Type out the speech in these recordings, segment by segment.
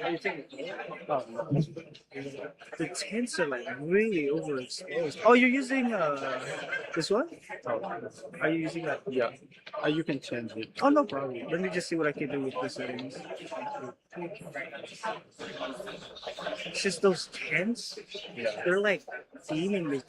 I think the tints are like really overexposed. Oh, you're using this one? Oh, Are you using that? yeah. You can change it. Oh, no problem. Let me just see what I can do with the settings. It's just those tints. Yeah. They're like theming me.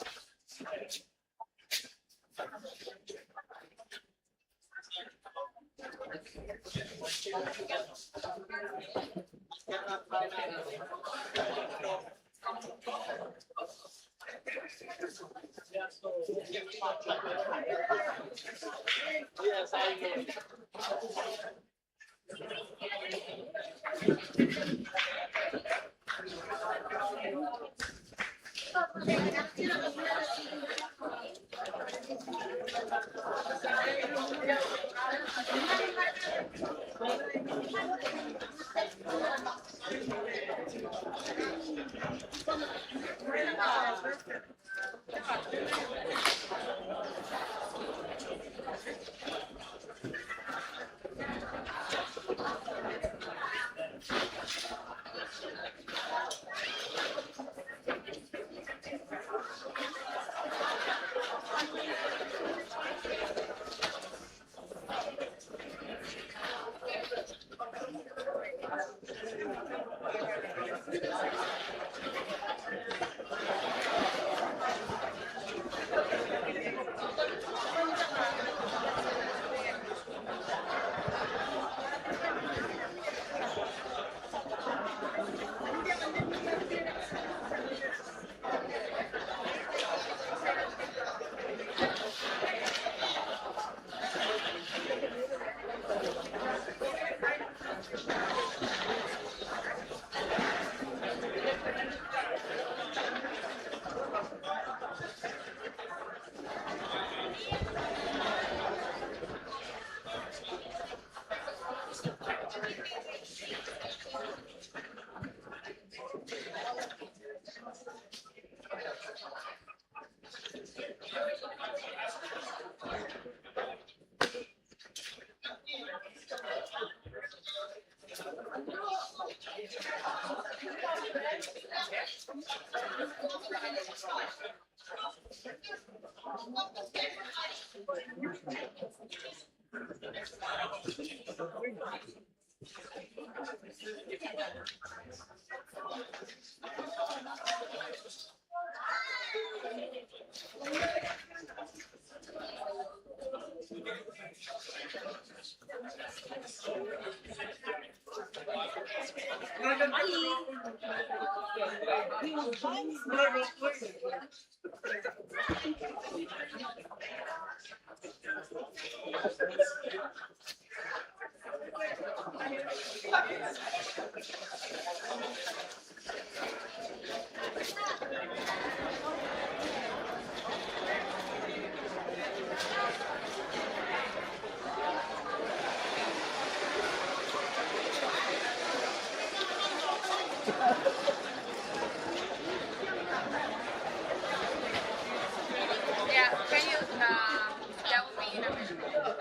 Yeah, can you, that would be in a minute.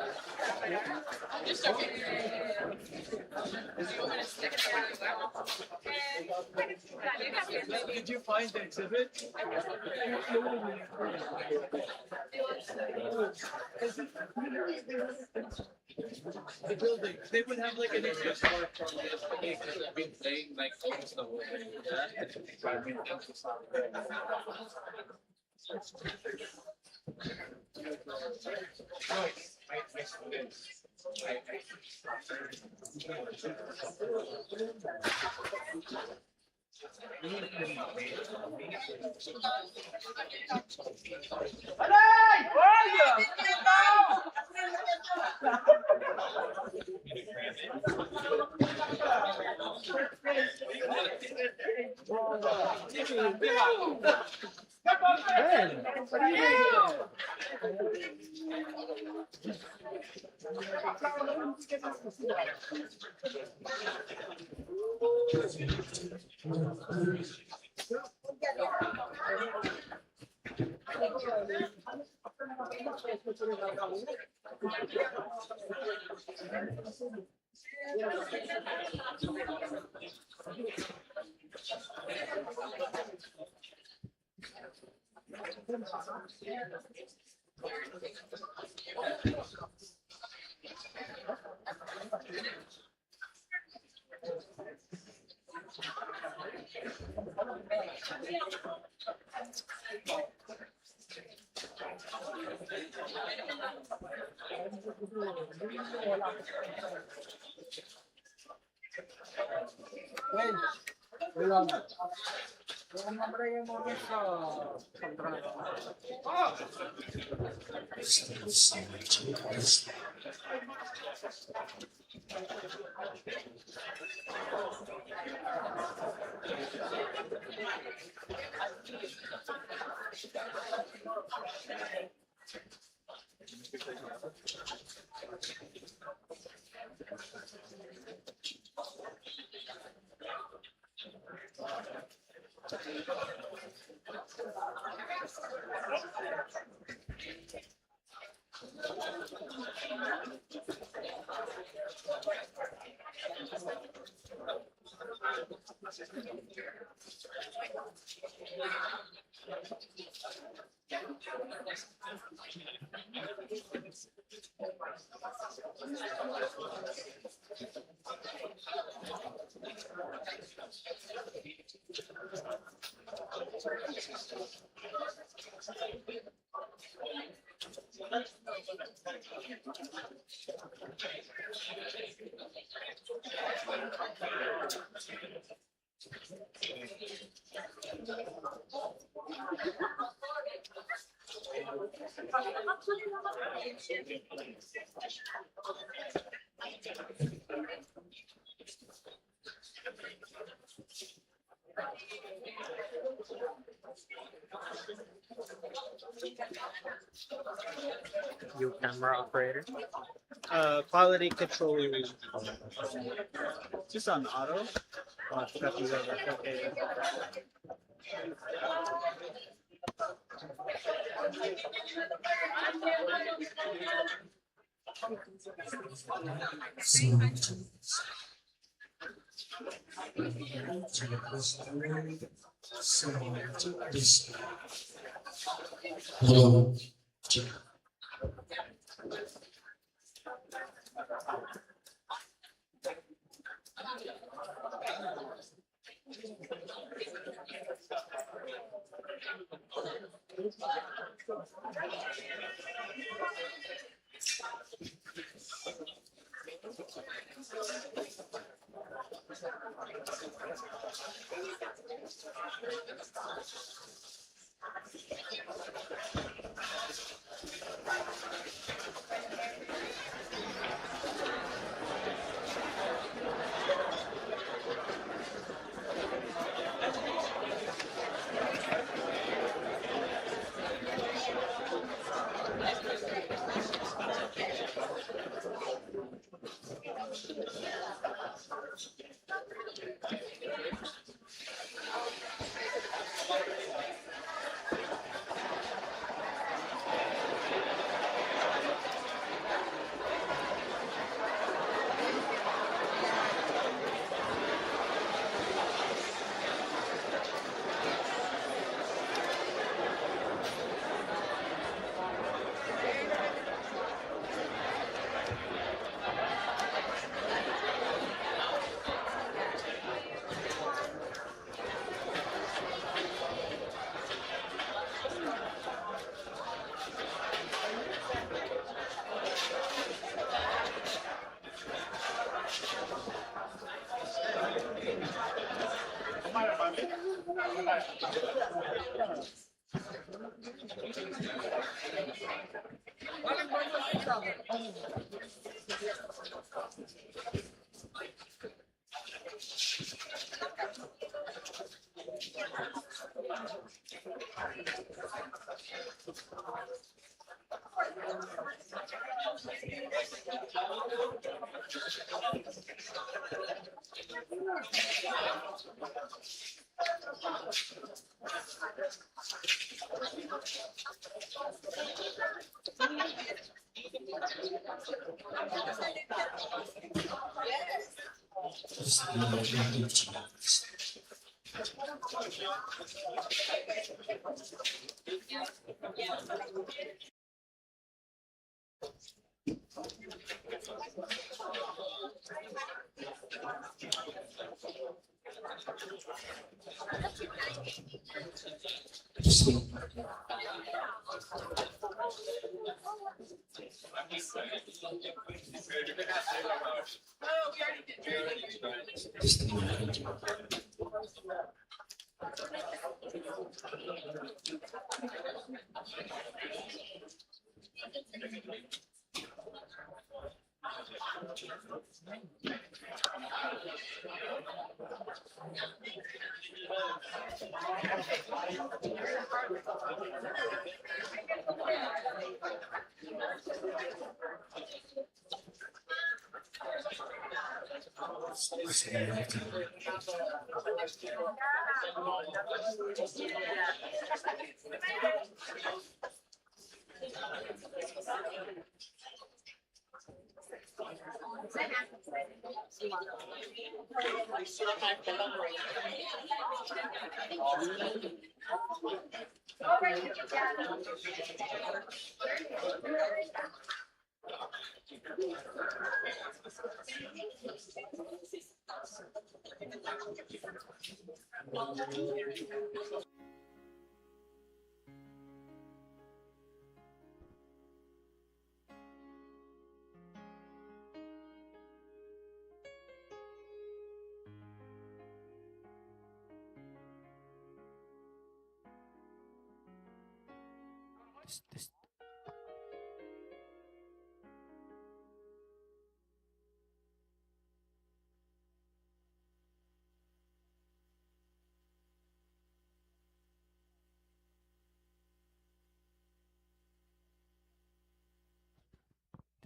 Just joking. You want me to stick it around as well? Did you find the exhibit? The building. They would have like an exhibit. I've been playing like almost the whole day. You camera operator. Quality control. Just on auto. Oh, I forgot these are okay. Hello.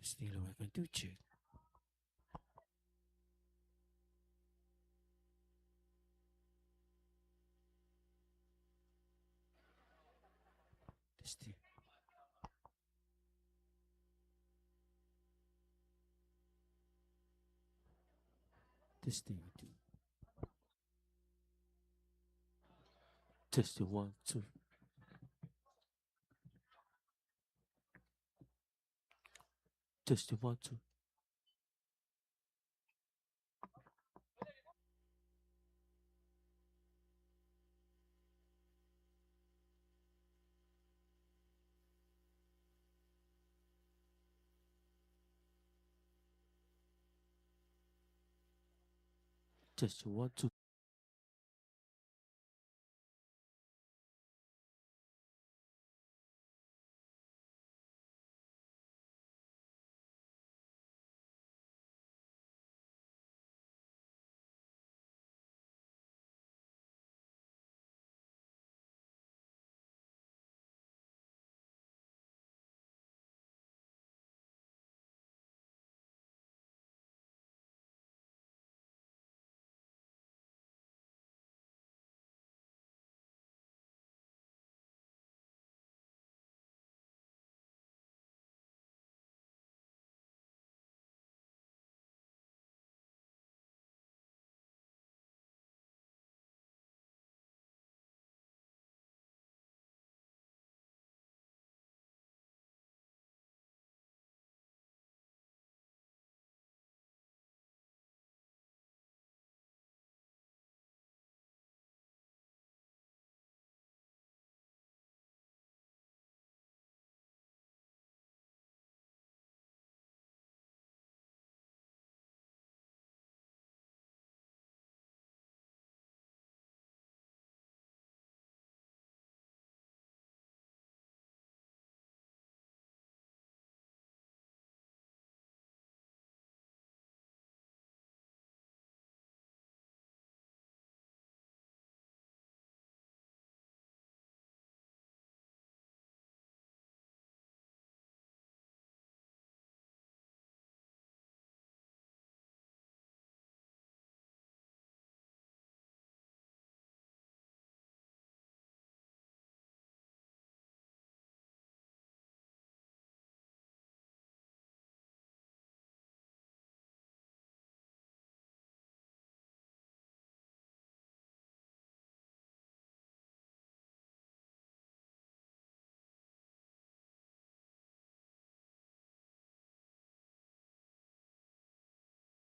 This thing we're going to check. This thing. This thing. Testing 1, 2. Testing 1, 2. Testing 1, 2.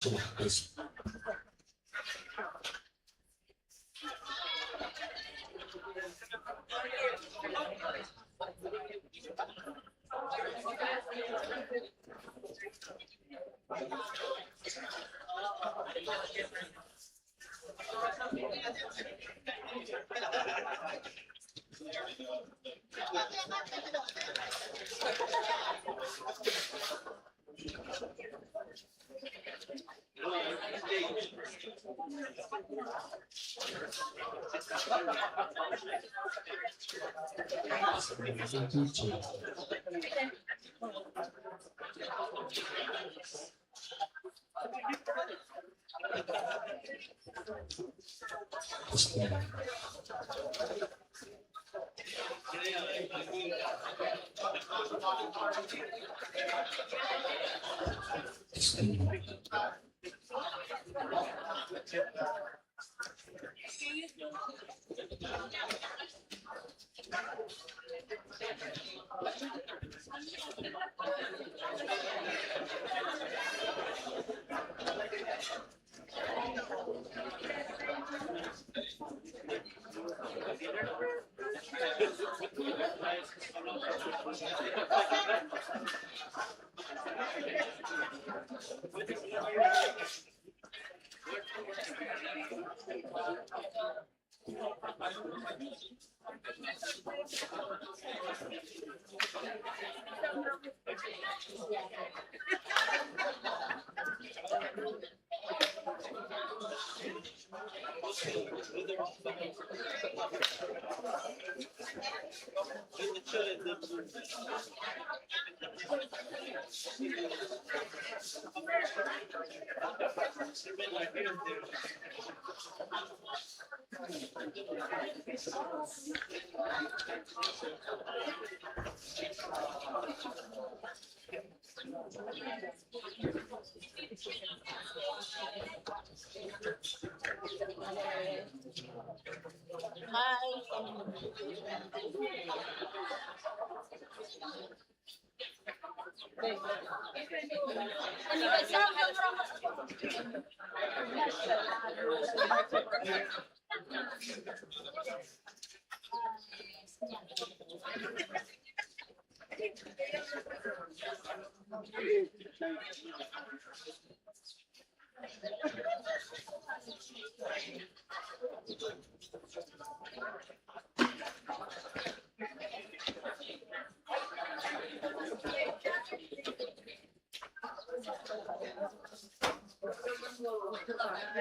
Yes.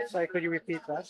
Sorry, could you repeat that?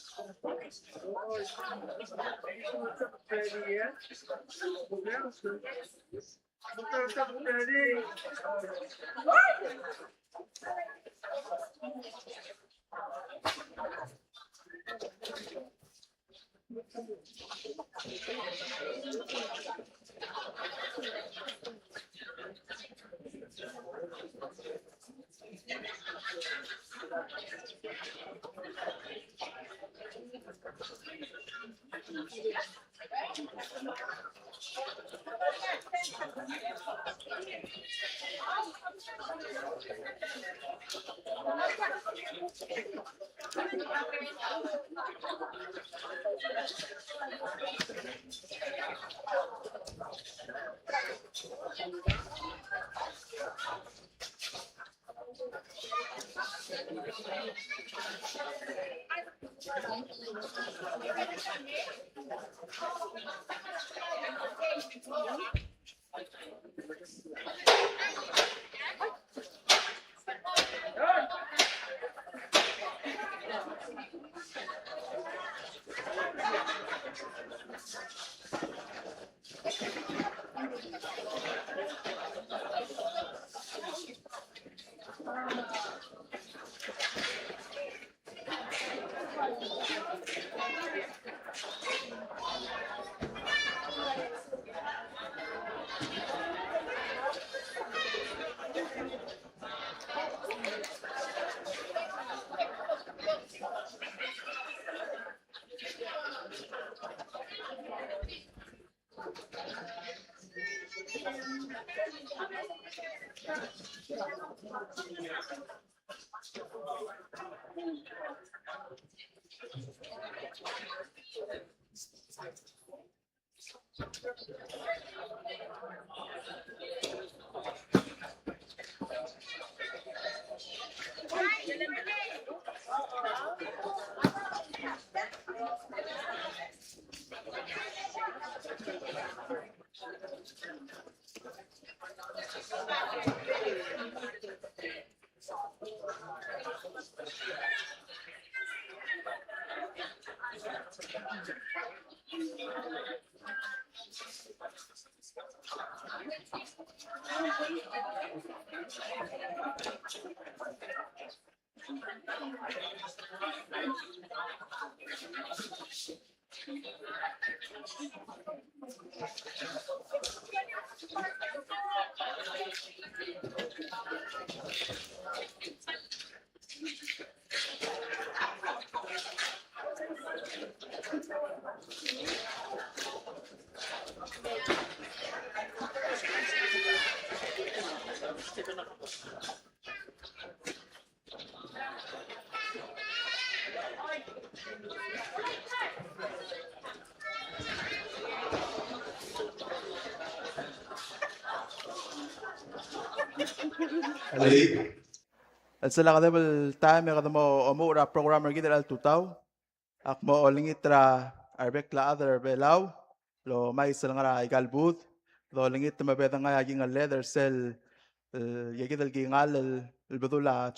Ali. Sila kada bal time kada mo omura programmer gid al tutaw. Ak mo lingit ra arbek la other belaw. Lo may sila nga igal booth. Lo lingit mabeda nga yaging leather cell yagid al gingal al badula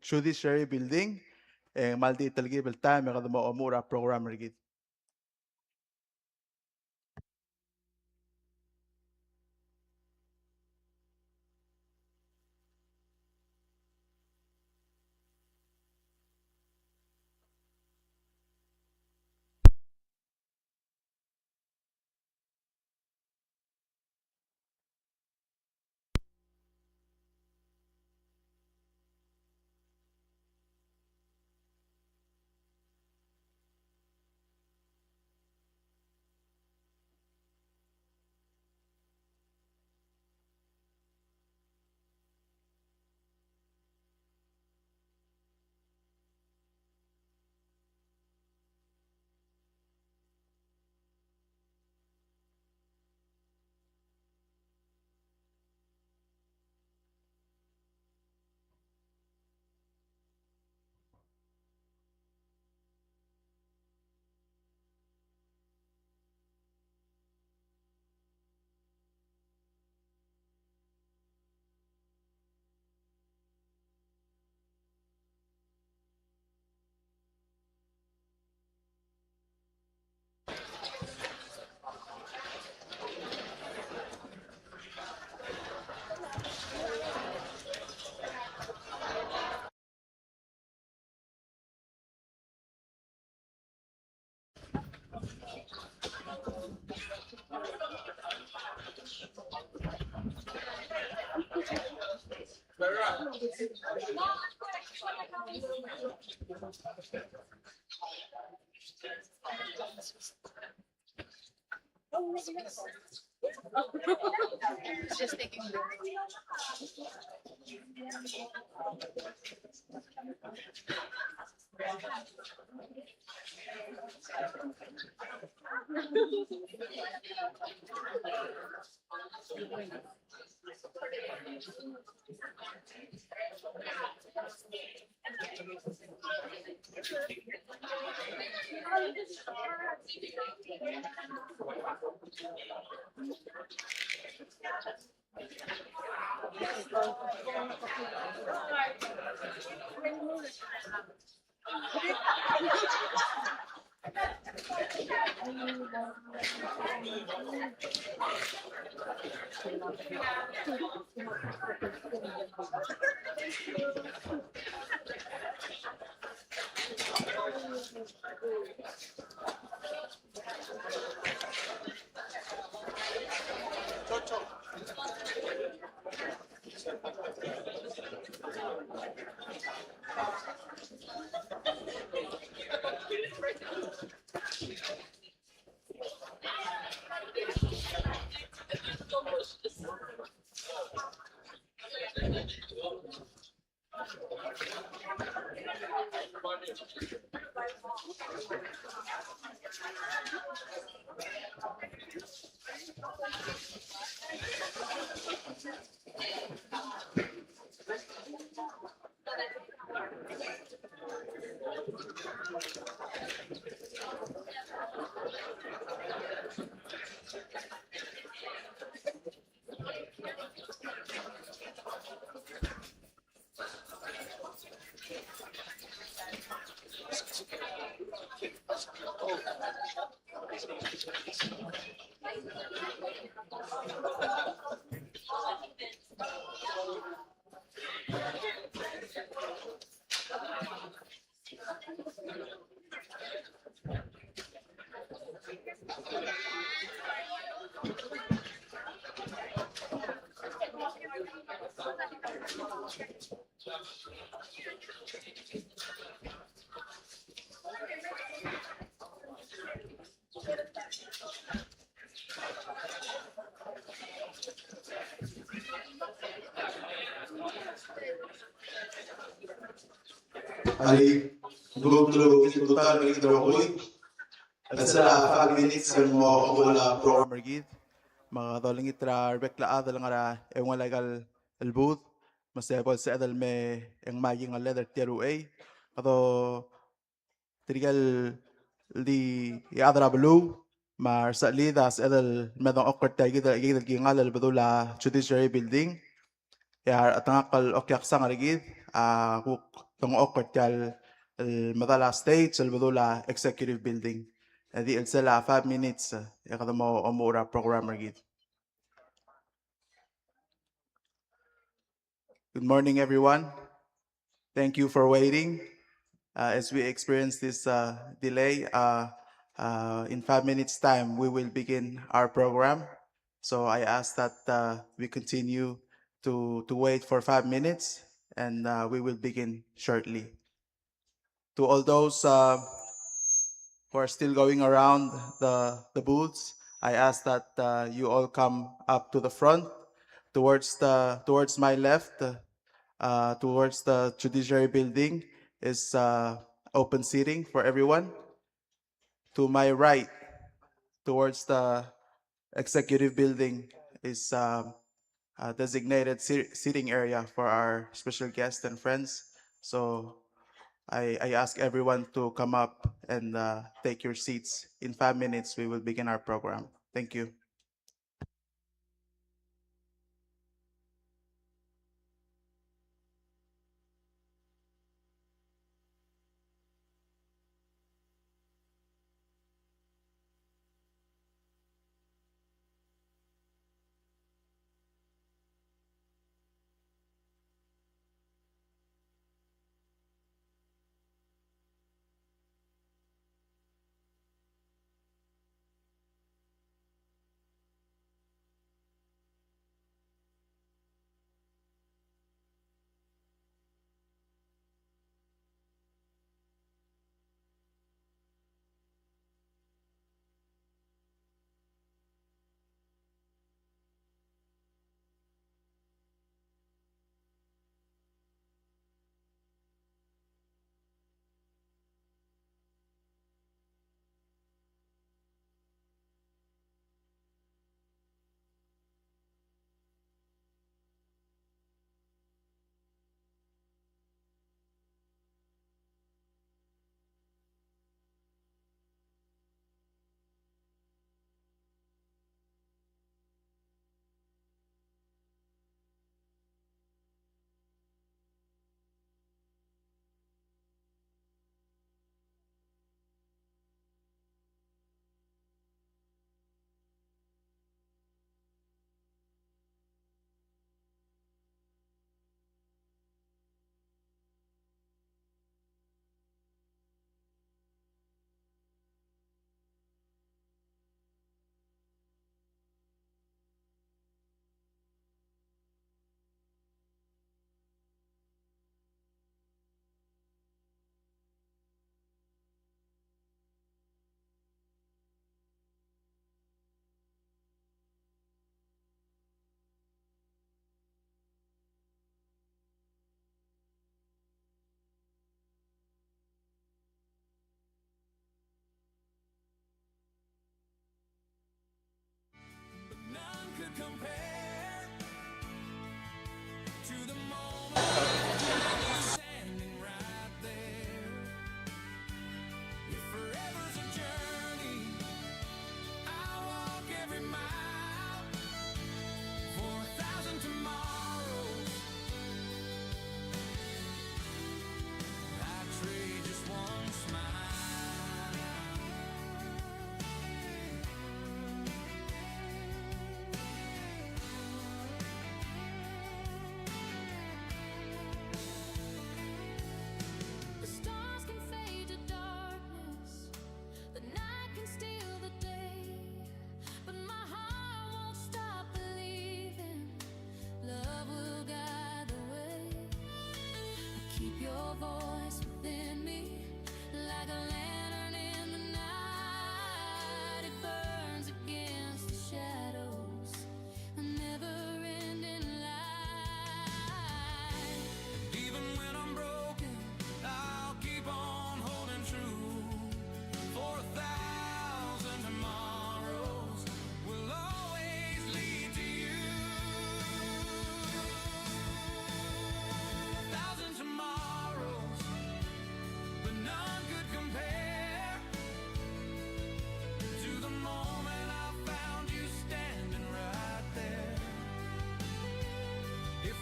judiciary building. Maldi talgi bal time kada mo omura programmer gid. It's just taking Ali, go through in total may drogoy. At sila 5 minutes ang mo wala program gid. Mga doling itra bekla adal nga e wala legal el booth. Masebol sa adal me ang maging leather tier A. Ato trigal di adra blue. Mar sa lidas adal medong awkward tayo gid gingal badula judiciary building. Ya at nga kal okyak sang rigid kuk tong awkward kal madala stage al badula executive building. Di el sala 5 minutes ya kada mo omura programmer gid. Good morning everyone. Thank you for waiting. As we experience this delay, in 5 minutes time we will begin our program. So I ask that we continue to wait for 5 minutes and we will begin shortly. To all those who are still going around the booths, I ask that you all come up to the front towards my left, towards the judiciary building is open seating for everyone. To my right, towards the executive building is a designated seating area for our special guests and friends. So I ask everyone to come up and take your seats. In 5 minutes, we will begin our program. Thank you.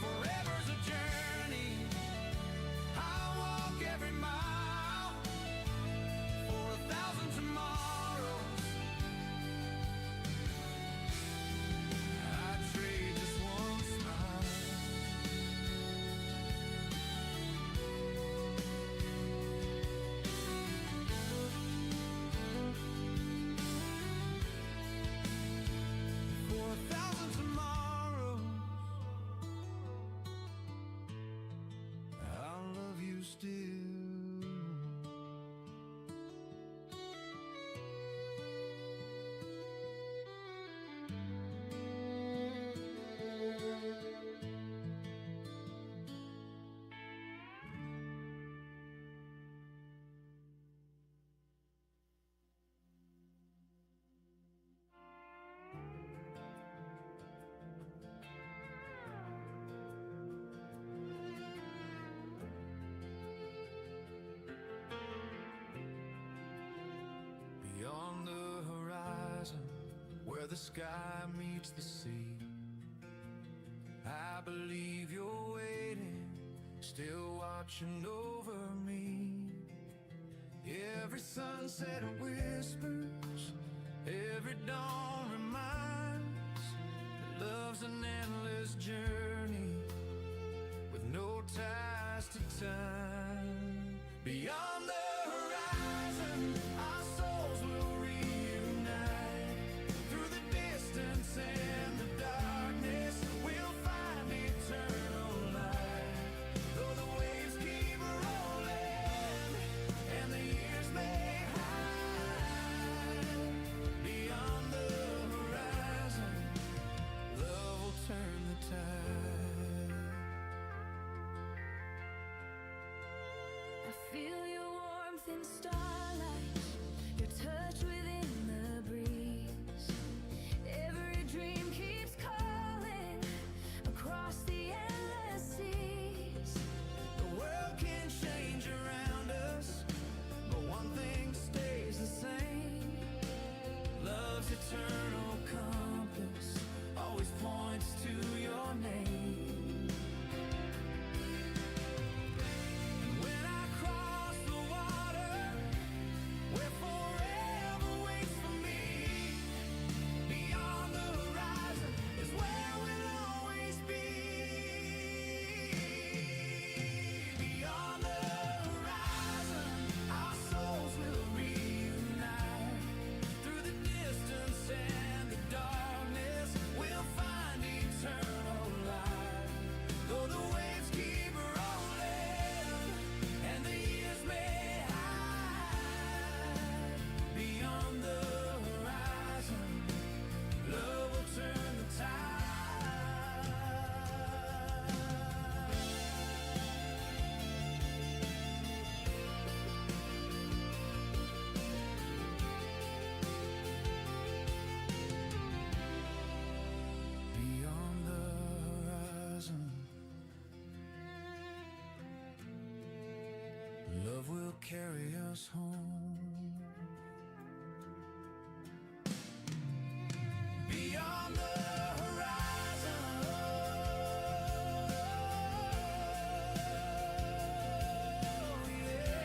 Forever's a journey. I'll walk every mile for 1,000 tomorrows. I'd trade just one smile. For 1,000 tomorrows, I'll love you still. Beyond the horizon, where the sky meets the sea, I believe you're waiting, still watching over me. Every sunset whispers, every dawn reminds that love's an endless journey with no ties to time. Beyond the horizon, our souls will reunite. Through the distance and the darkness, we'll find eternal light. Though the waves keep rolling and the years may hide, beyond the horizon, love will turn the tide. I feel your warmth in starlight, your touch within the breeze. Every dream keeps calling across the endless seas. The world can change around us, but one thing stays the same. Love's eternal compass always points to your name. When I cross the water, where forever waits for me, beyond the horizon is where we'll always be. Beyond the horizon, our souls will reunite. Through the distance and the darkness, we'll find eternal light. Though the waves keep rolling and the years may hide, beyond the horizon, love will turn the tide. Beyond the horizon, love will carry us home. Beyond the horizon, oh, yeah.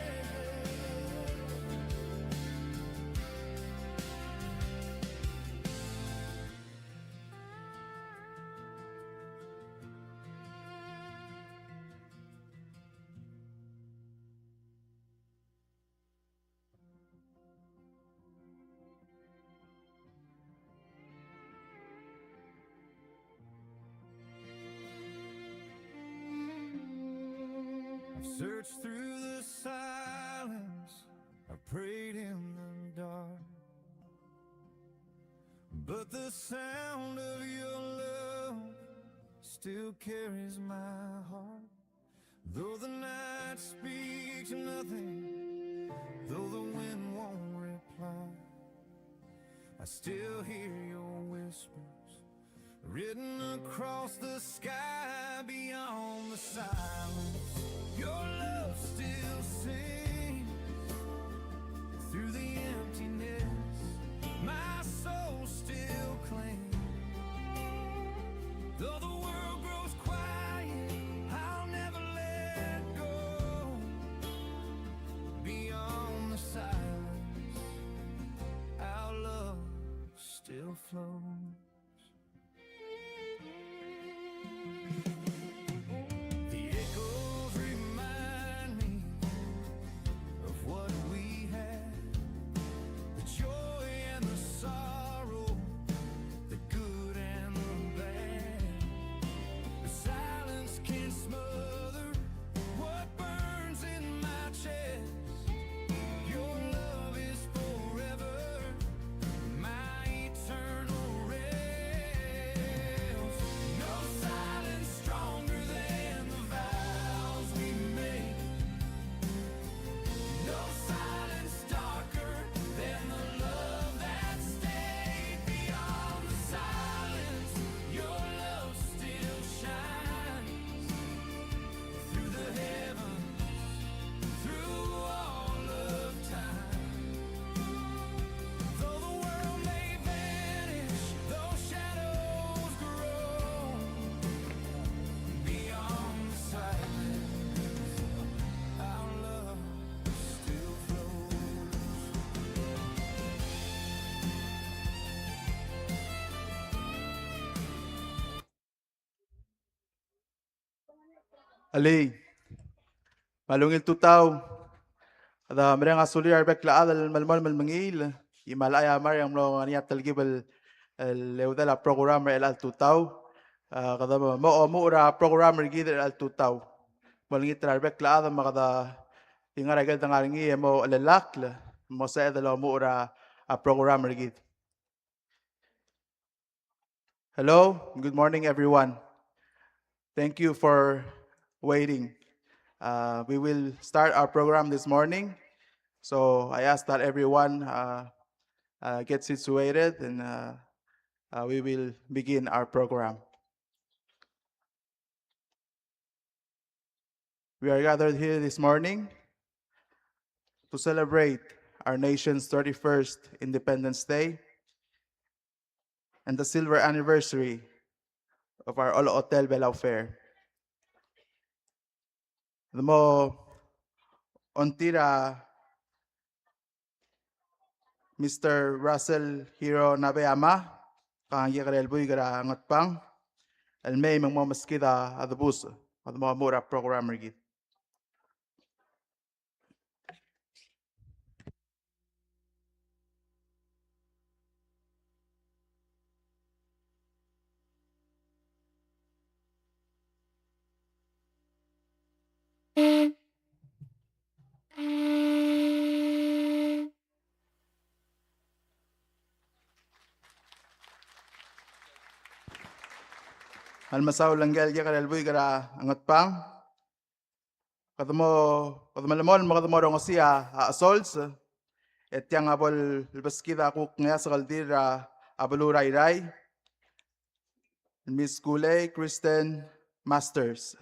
I've searched through the silence, I've prayed in the dark, but the sound of your love still carries my heart. Though the night speaks nothing, though the wind won't reply, I still hear your whispers written across the sky. Beyond the silence, your love still sings through the emptiness. My soul still clings. Though the world grows quiet Ali, malungil tutaw. Ada mereng asuli arbek la adal malmal malmangil. Imalaya mariam lo aniat talgibal el programmer el al tutaw. Kada mo ra programmer gid el al tutaw. Malungit arbek la adal makada tingar agad tangaringi mo lalakla mo sa edalo mo ra programmer gid. Hello, good morning everyone. Thank you for waiting. We will start our program this morning. So I ask that everyone get situated and we will begin our program. We are gathered here this morning to celebrate our nation's 31st Independence Day and the silver anniversary of our Olo Hotel Belao Fair. The mo ontira Mr. Russell Hiro Nabeyama, kang yakarel buy gara ngat pang, el may mang mo maskida adabus, at mo mura programmer git. Almasaw langgel yakarel buy gara ngat pang, kadamo makadamo rong siya asols, et yang abol baskida kuk nga sa kaldira abaluray ray, Miss Gulay Kristen Masters.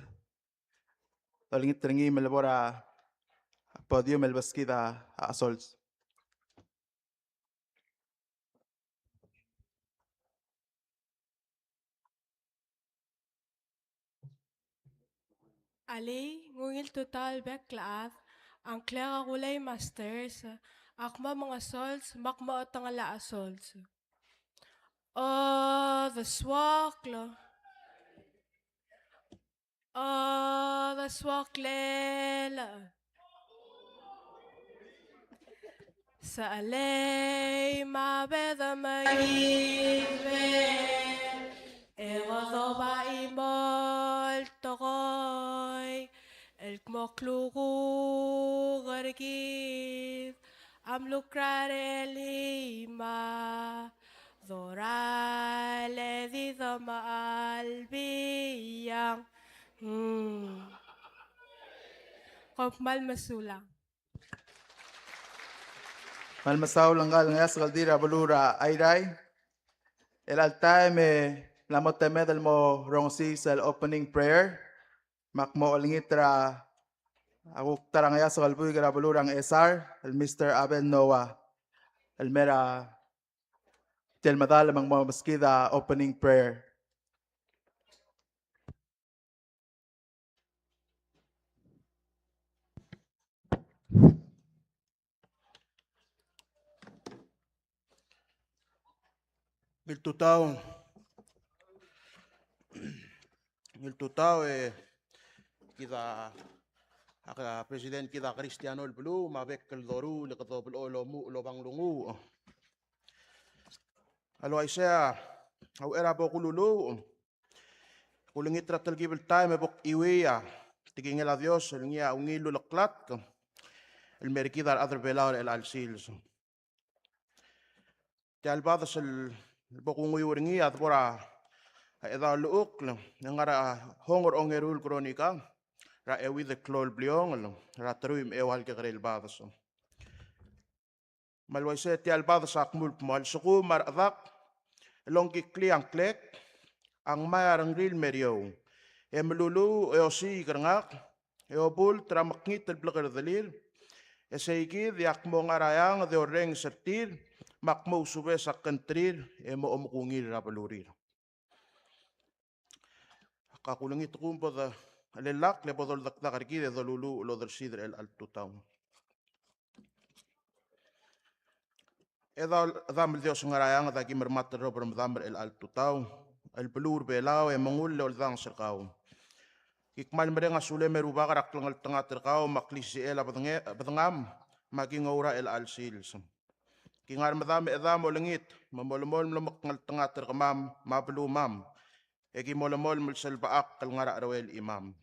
Talingit tringi melabora podium el baskida asols. Ali, ngungil total beklaat, ang klara kulay masters, akma mga sols, makma otang ala sols. Oh, the swaklo. Oh, the swaklela. Sa alay, mabeda maive, egodoba imol tokoy, el kmoklugu gargid, am lucrare lima, dorale di doma albiyang, kopmal masulang. Malmasaw langgal nga sa kaldira balura ayray. El altay me lamot medal mo rong si sa opening prayer. Makmo alingitra ako tarangaya sa kalbuy gara balurang SR, el Mr. Aben Noah. El mera tel madal mang mo maskida opening prayer. Il tutau kita aka presiden kita Cristiano Blu mabek keldoru lekto belo mu lobang lungu alo aisha au era bokululu kulingit ratal gibel time bok iwea tigingel a Dios el ngia ungilu leklat el merkidar other belar el alsils talbadas el bokungu uringi atbora eda luuk ngara hongor ongerul kronika ra ewi the klol bliong ra truim ewal ke grel badas malwaise ti albadas akmul mal suku mar adak longi kliang klek ang mayar ngril merio emlulu eosi krangak eobul tramaknit el blakar dalir eseiki diak mo ngarayang de oreng sertir makmo sube sakentrir emo omkungir rabalurir kakulangit kumpa da alelak le podol dakdakar ki de dolulu lo del sidr el altutau edal dam dios ngarayang da ki mermat robram dam el altutau el pelur belao e mongul le dang serkau Ikmal mereng asule meruba karak tlangal tanga terkau maklisi el abadangam maging ora el alsils. Kingar madam edam olengit mamolmol mlamak ngal tanga terkamam mabelumam. Egi molamol mulselbaak kalngara rawel imam.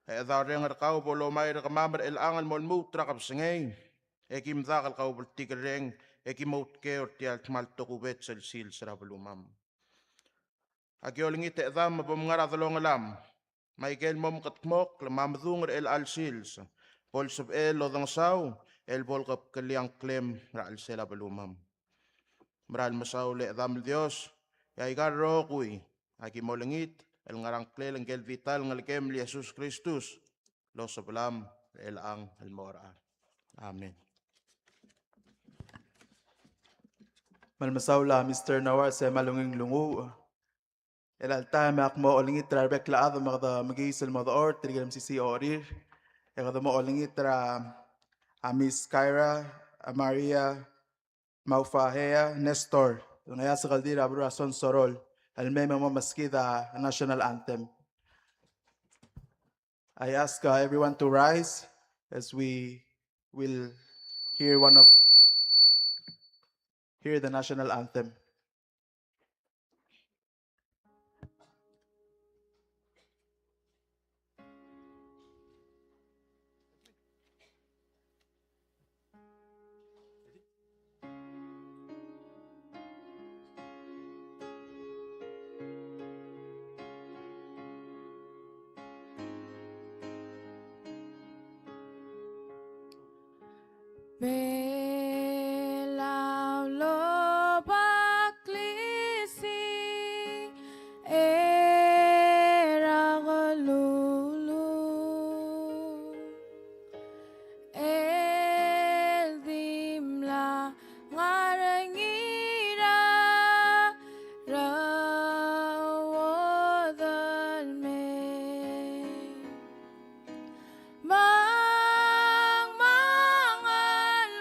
Edar rengar kau bolo mai rekamam el angal molmu trakap sengay. Egi mdakal kau bertigereng egi maut ke ortial tmal tokubet sel sil serabelumam. Agi olengit edam mabamngara dalongalam. Michael mom katmok lamamdung el alsils. Pol sub el lodang saw el bol kap kaliang klem raal sela belumam. Maral masaw le edam Dios. Ya igar rokui. Agi molengit el ngarang klel ang gel vital ngalkem li Jesus Christus. Lo sebelam el ang el mora. Amen. Malmasaw la Mr. Nawar sa malunging lungu. El altame akmo olingit tra arbek laad magda magisil or tirigam si orir. Ekada mo olingit tra Miss Kyra, Maria, Maufahea, Nestor. Ngaya sa kaldira bro son sorol. Almeme mo maski the national anthem. I ask everyone to rise as we will hear the national anthem. Palau lobaklisi era galulu el dimla ngarangira rawadalme mang mangal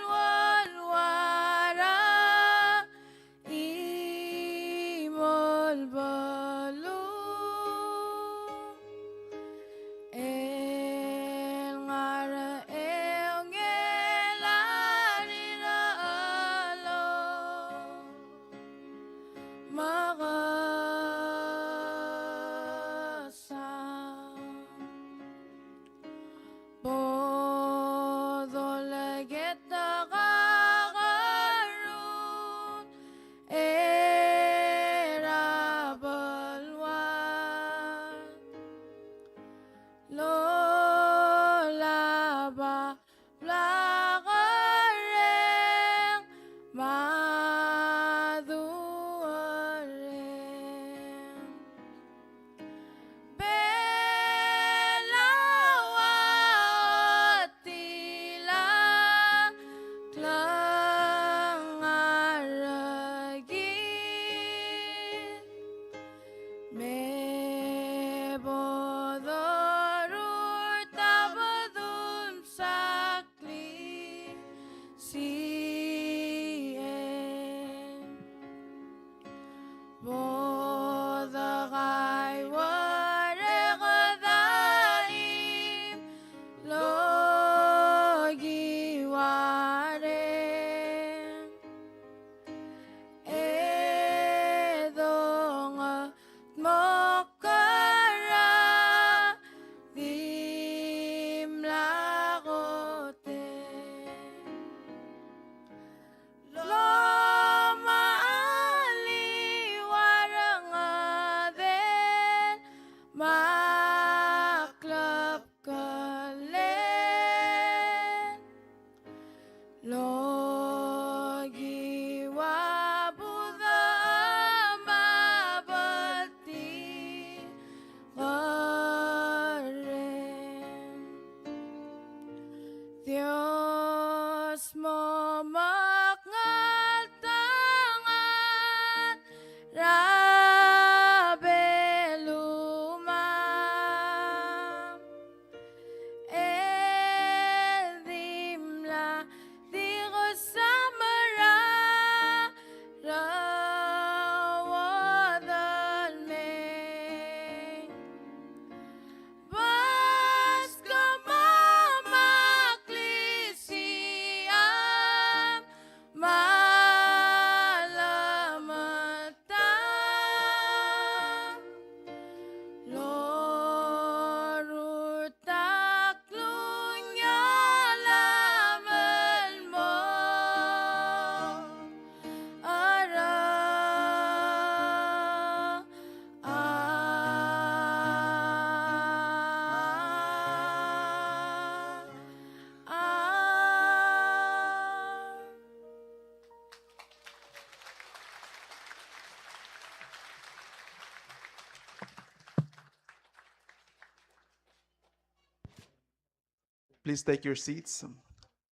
Please take your seats.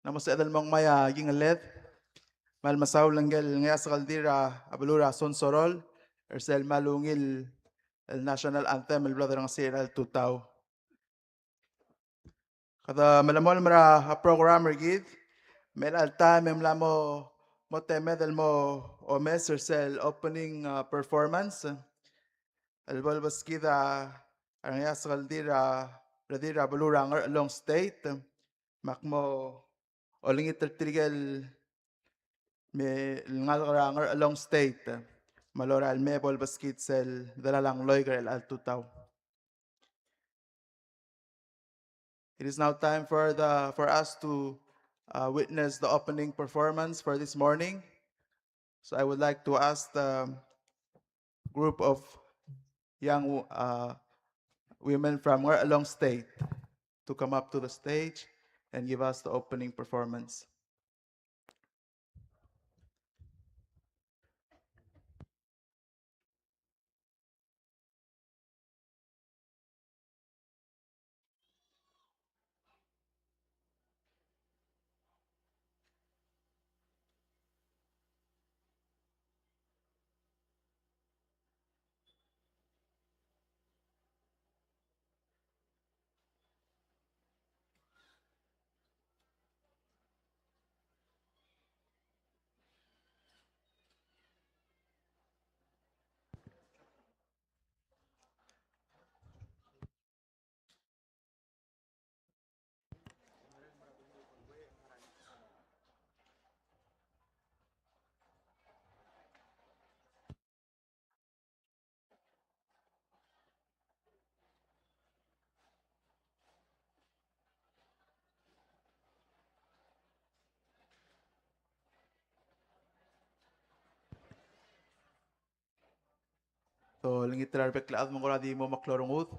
Namo sa edal mong maya gingalet. Mal masaw langgel nga sa kaldira abalura son sorol. Ersel malungil el national anthem el brother ng sir el tutaw. Kada malamol mara a programmer gid. Mel alta memlamo mo teme del mo o mes ersel opening performance. El balbas kida ang nga sa kaldira radira abalura ng long state. Makmo oling itertrigel me ngalrangar along state malora al mebol baskit sel dalalang loiger el altutaw. It is now time for us to witness the opening performance for this morning. So I would like to ask the group of young women from along state to come up to the stage and give us the opening performance. So lingit rarbek laad mo di mo maklorungut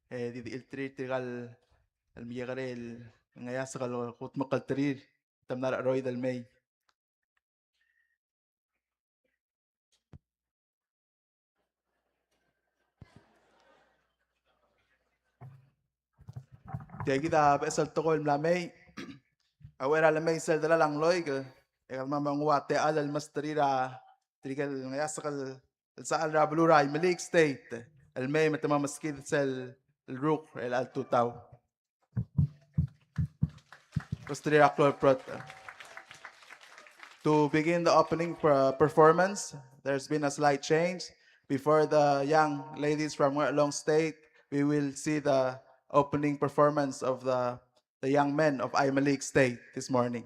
di iltri tigal al miyagarel ngaya sa kal kut makaltrir tamnar aroy dal may. Tiagi da besal tokol mlamay awera lamay sel dala lang loy ke mamangwate alal mastrira trigal ngaya sa kal sa al rabluray malik state al may matamamaskid sel el ruk el altutaw. Mastrira klor prot. To begin the opening performance, there's been a slight change. Before the young ladies from Long State, we will see the opening performance of the young men of Malik State this morning.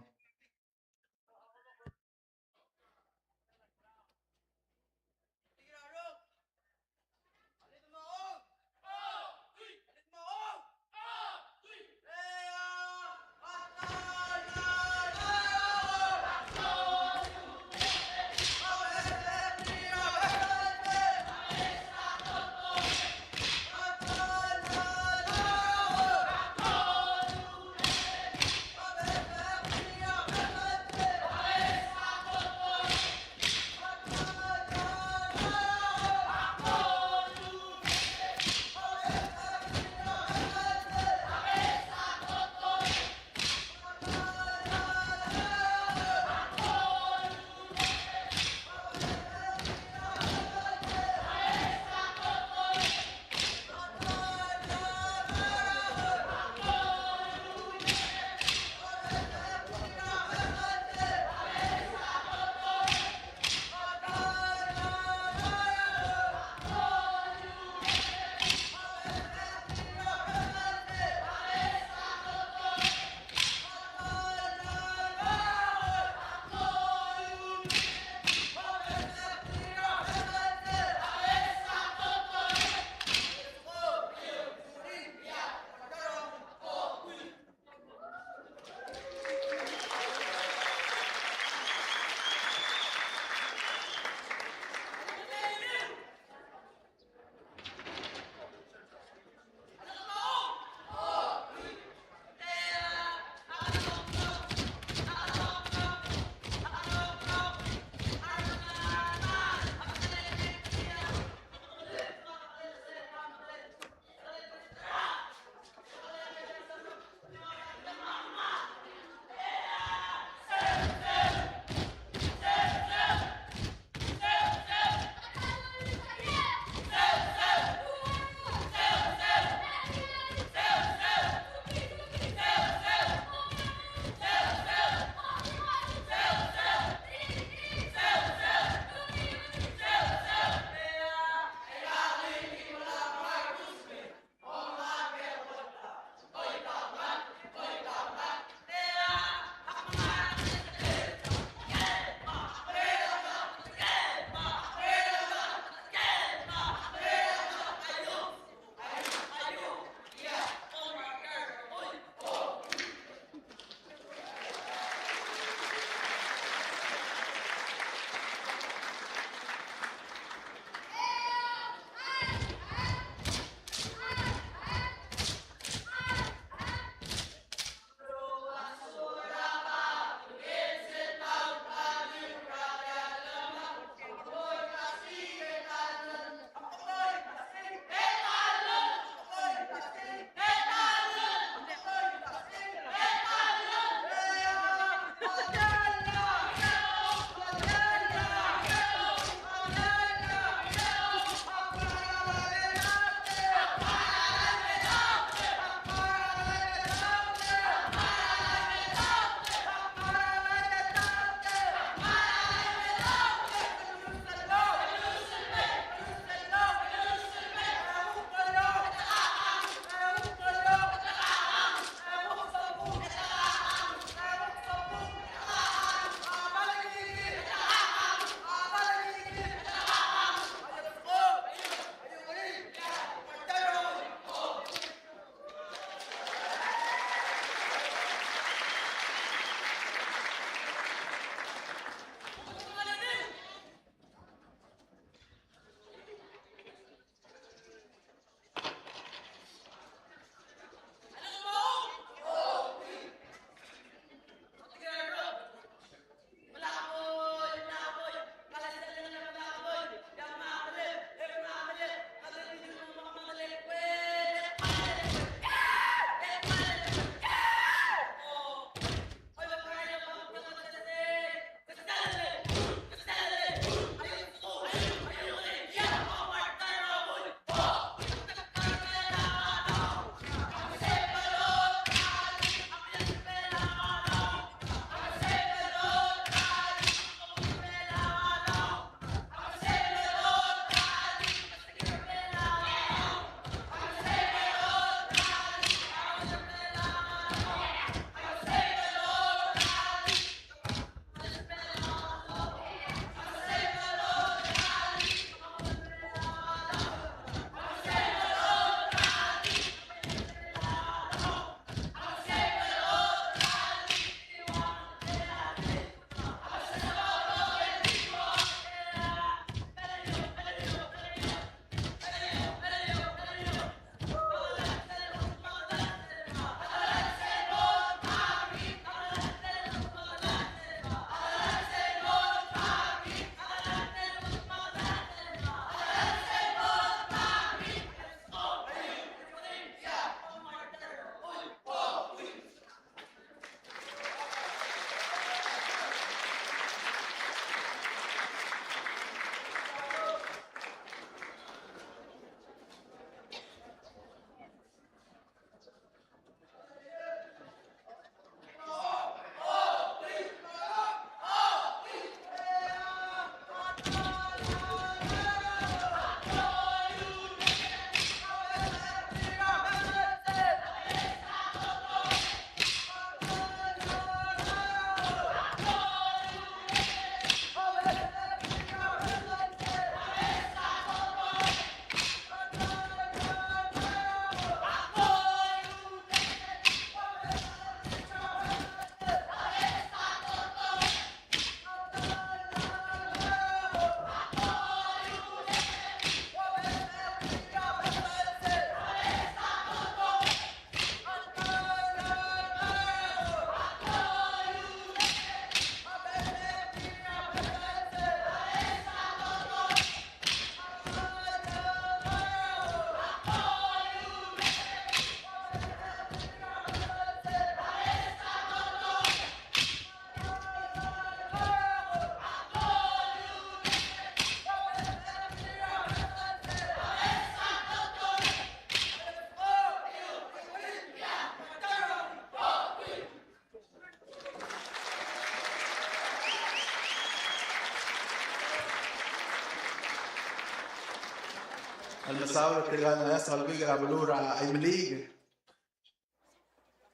Sauro Tirgan Ayas Kalbig Rabalura ay Malig.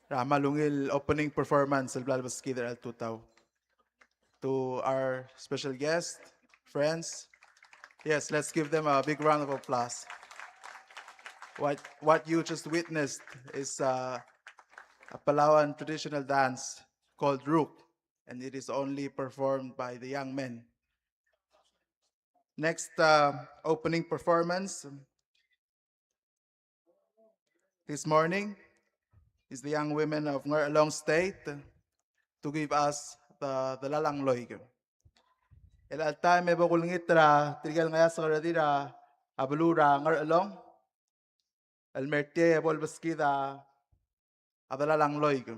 Ramalungil opening performance sa Blalbas Skider al Tutaw. To our special guest, friends. Yes, let's give them a big round of applause. What you just witnessed is a Palawan traditional dance called Rook, and it is only performed by the young men. Next opening performance this morning is the young women of Along State to give us the Lalang Loig. El alta me bokulngitra trigal ngaya sa radira abulura Along el mertie bol baskida Lalang Loig.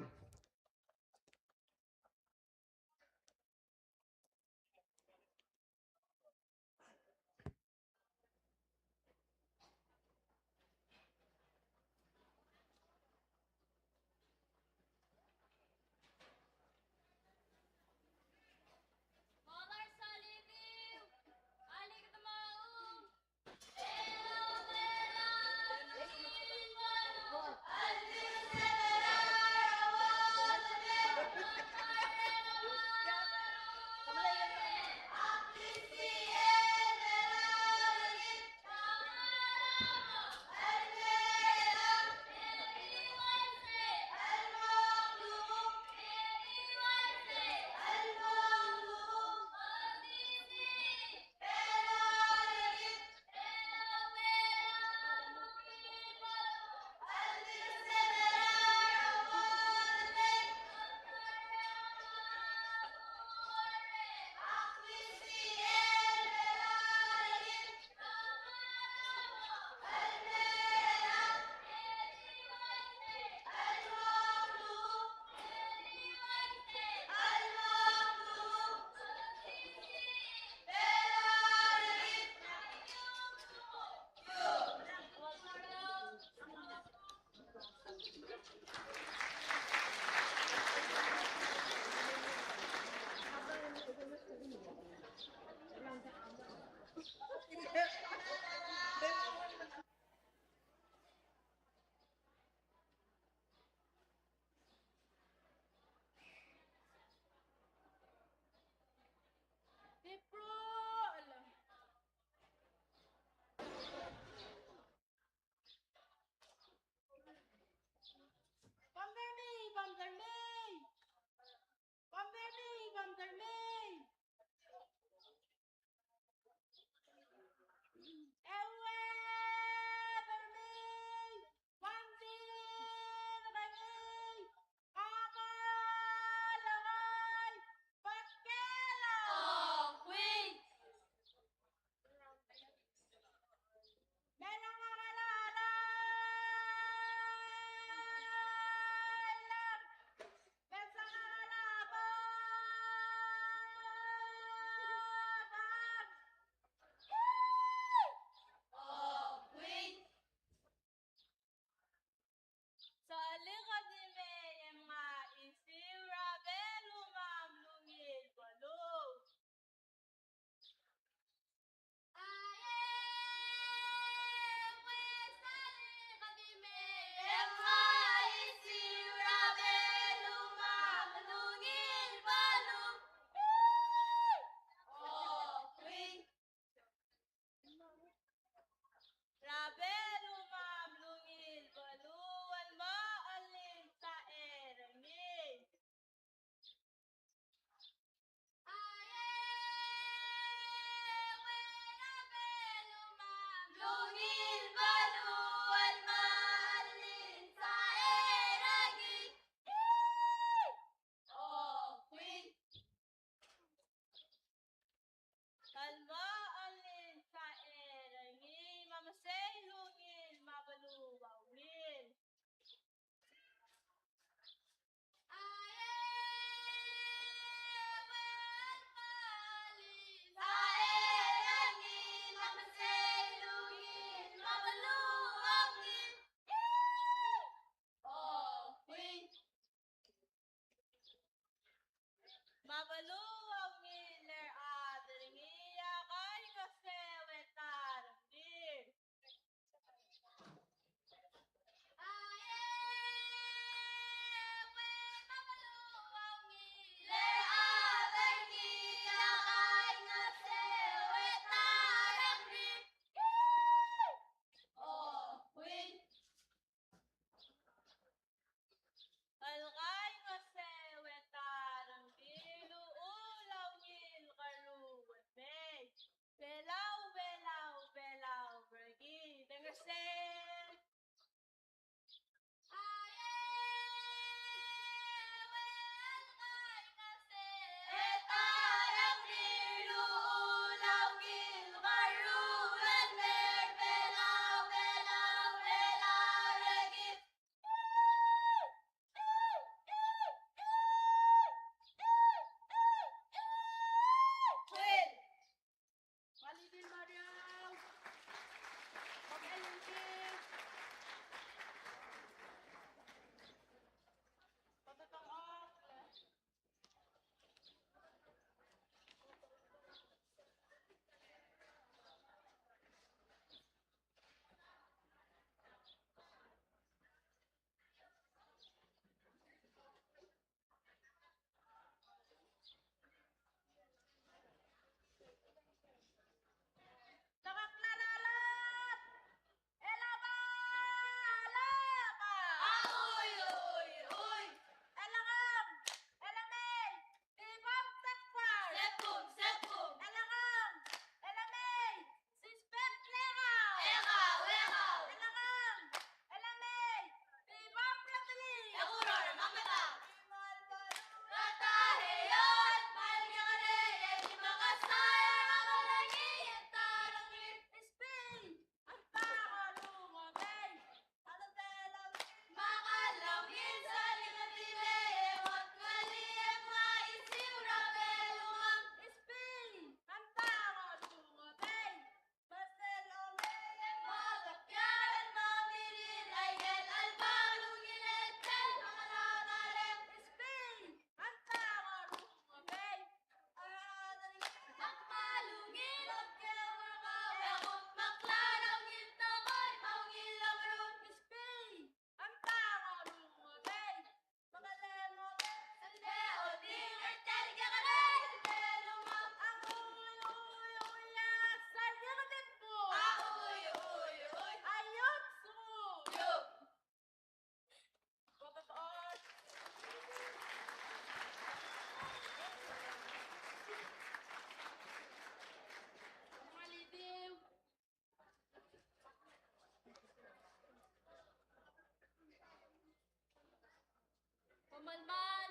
Malmal,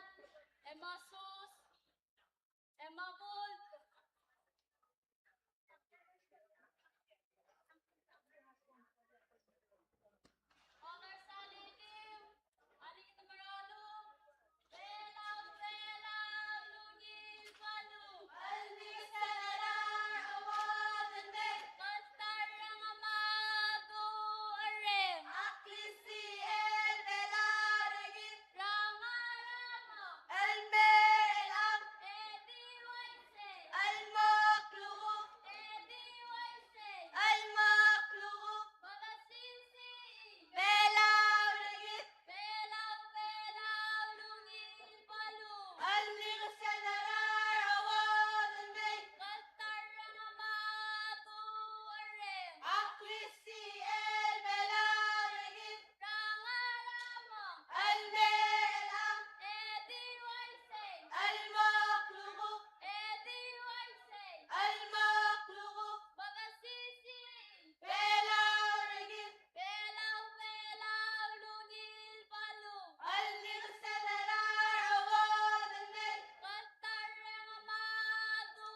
Emma Sus, Emma Bull, Honor Salitim, Aling Maralo, Belau, Belau, Lungil, Palu, Almi Sanarar, Awad, and Meg, Kastarang Amado, Arem, Aklisi, El, Belar, Regit, Rama, Rama, Elmer, Elam, Edi, Waise, Almak, Luguk, Edi, Waise, Almak, Luguk, Magasisi, Belau, Regit, Belau, Belau, Lungil, Palu, Almig, Sanarar, Awad, and Meg, Kastarang Amado, Arem, Aklisi, El, Belar, Regit, Rama, Rama, Elmer, Elam, Edi, Waise, Almak, Luguk, Edi, Waise, Almak, Luguk, Magasisi, Belau, Regit, Belau, Belau, Lungil, Palu, Almig, Sanarar, Awad, and Meg, Kastarang Amado,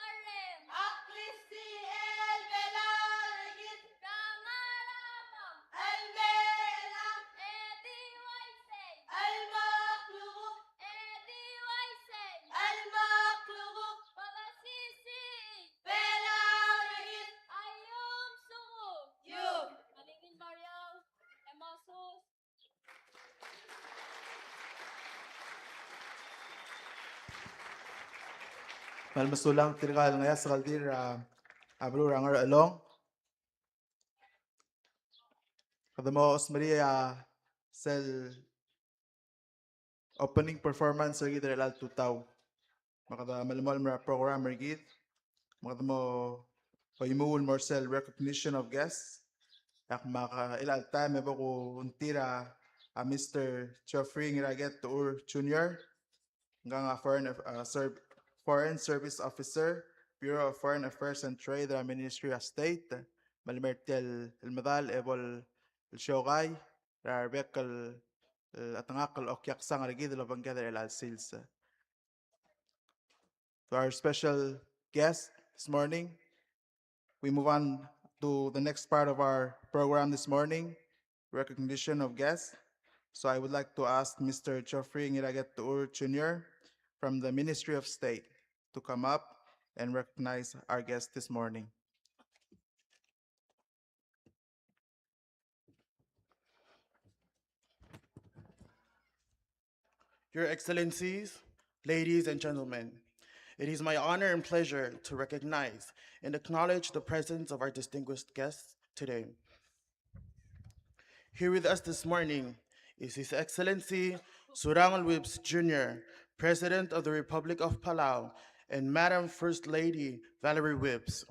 Arem, Aklisi, El, Belau, Regit, Rama, Rama, Elmer, Elam, Edi, Waise, Almak, Luguk, Edi, Waise, Almak, Luguk, Magasisi, Belau, Regit, Ayum, Suko, Yum, Alingin Baryaw, Emosus, Malmasulang tirgal ngaya sa kaldir abro ranger along. Kadamo Maria sel opening performance lagi dari lal tutaw. Makada malmal mara programmer gid. Makada mo payimul morsel recognition of guests. Yak maka ilal time ebo ko untira Mr. Geoffrey Ngiraget Tour Jr. Hanggang Foreign Service Officer, Bureau of Foreign Affairs and Trade, Ministry of State, Malmertel Medal, Ebol Shogay, Rarbek Atangakal Okyak Sang Rigi de Lobangada El Sils. To our special guest this morning, we move on to the next part of our program this morning, recognition of guests. So I would like to ask Mr. Geoffrey Ngiraget Tour Jr. from the Ministry of State to come up and recognize our guest this morning. Your Excellencies, ladies and gentlemen, it is my honor and pleasure to recognize and acknowledge the presence of our distinguished guests today. Here with us this morning is His Excellency Surangal Whips Jr., President of the Republic of Palau, and Madam First Lady Valerie Whips.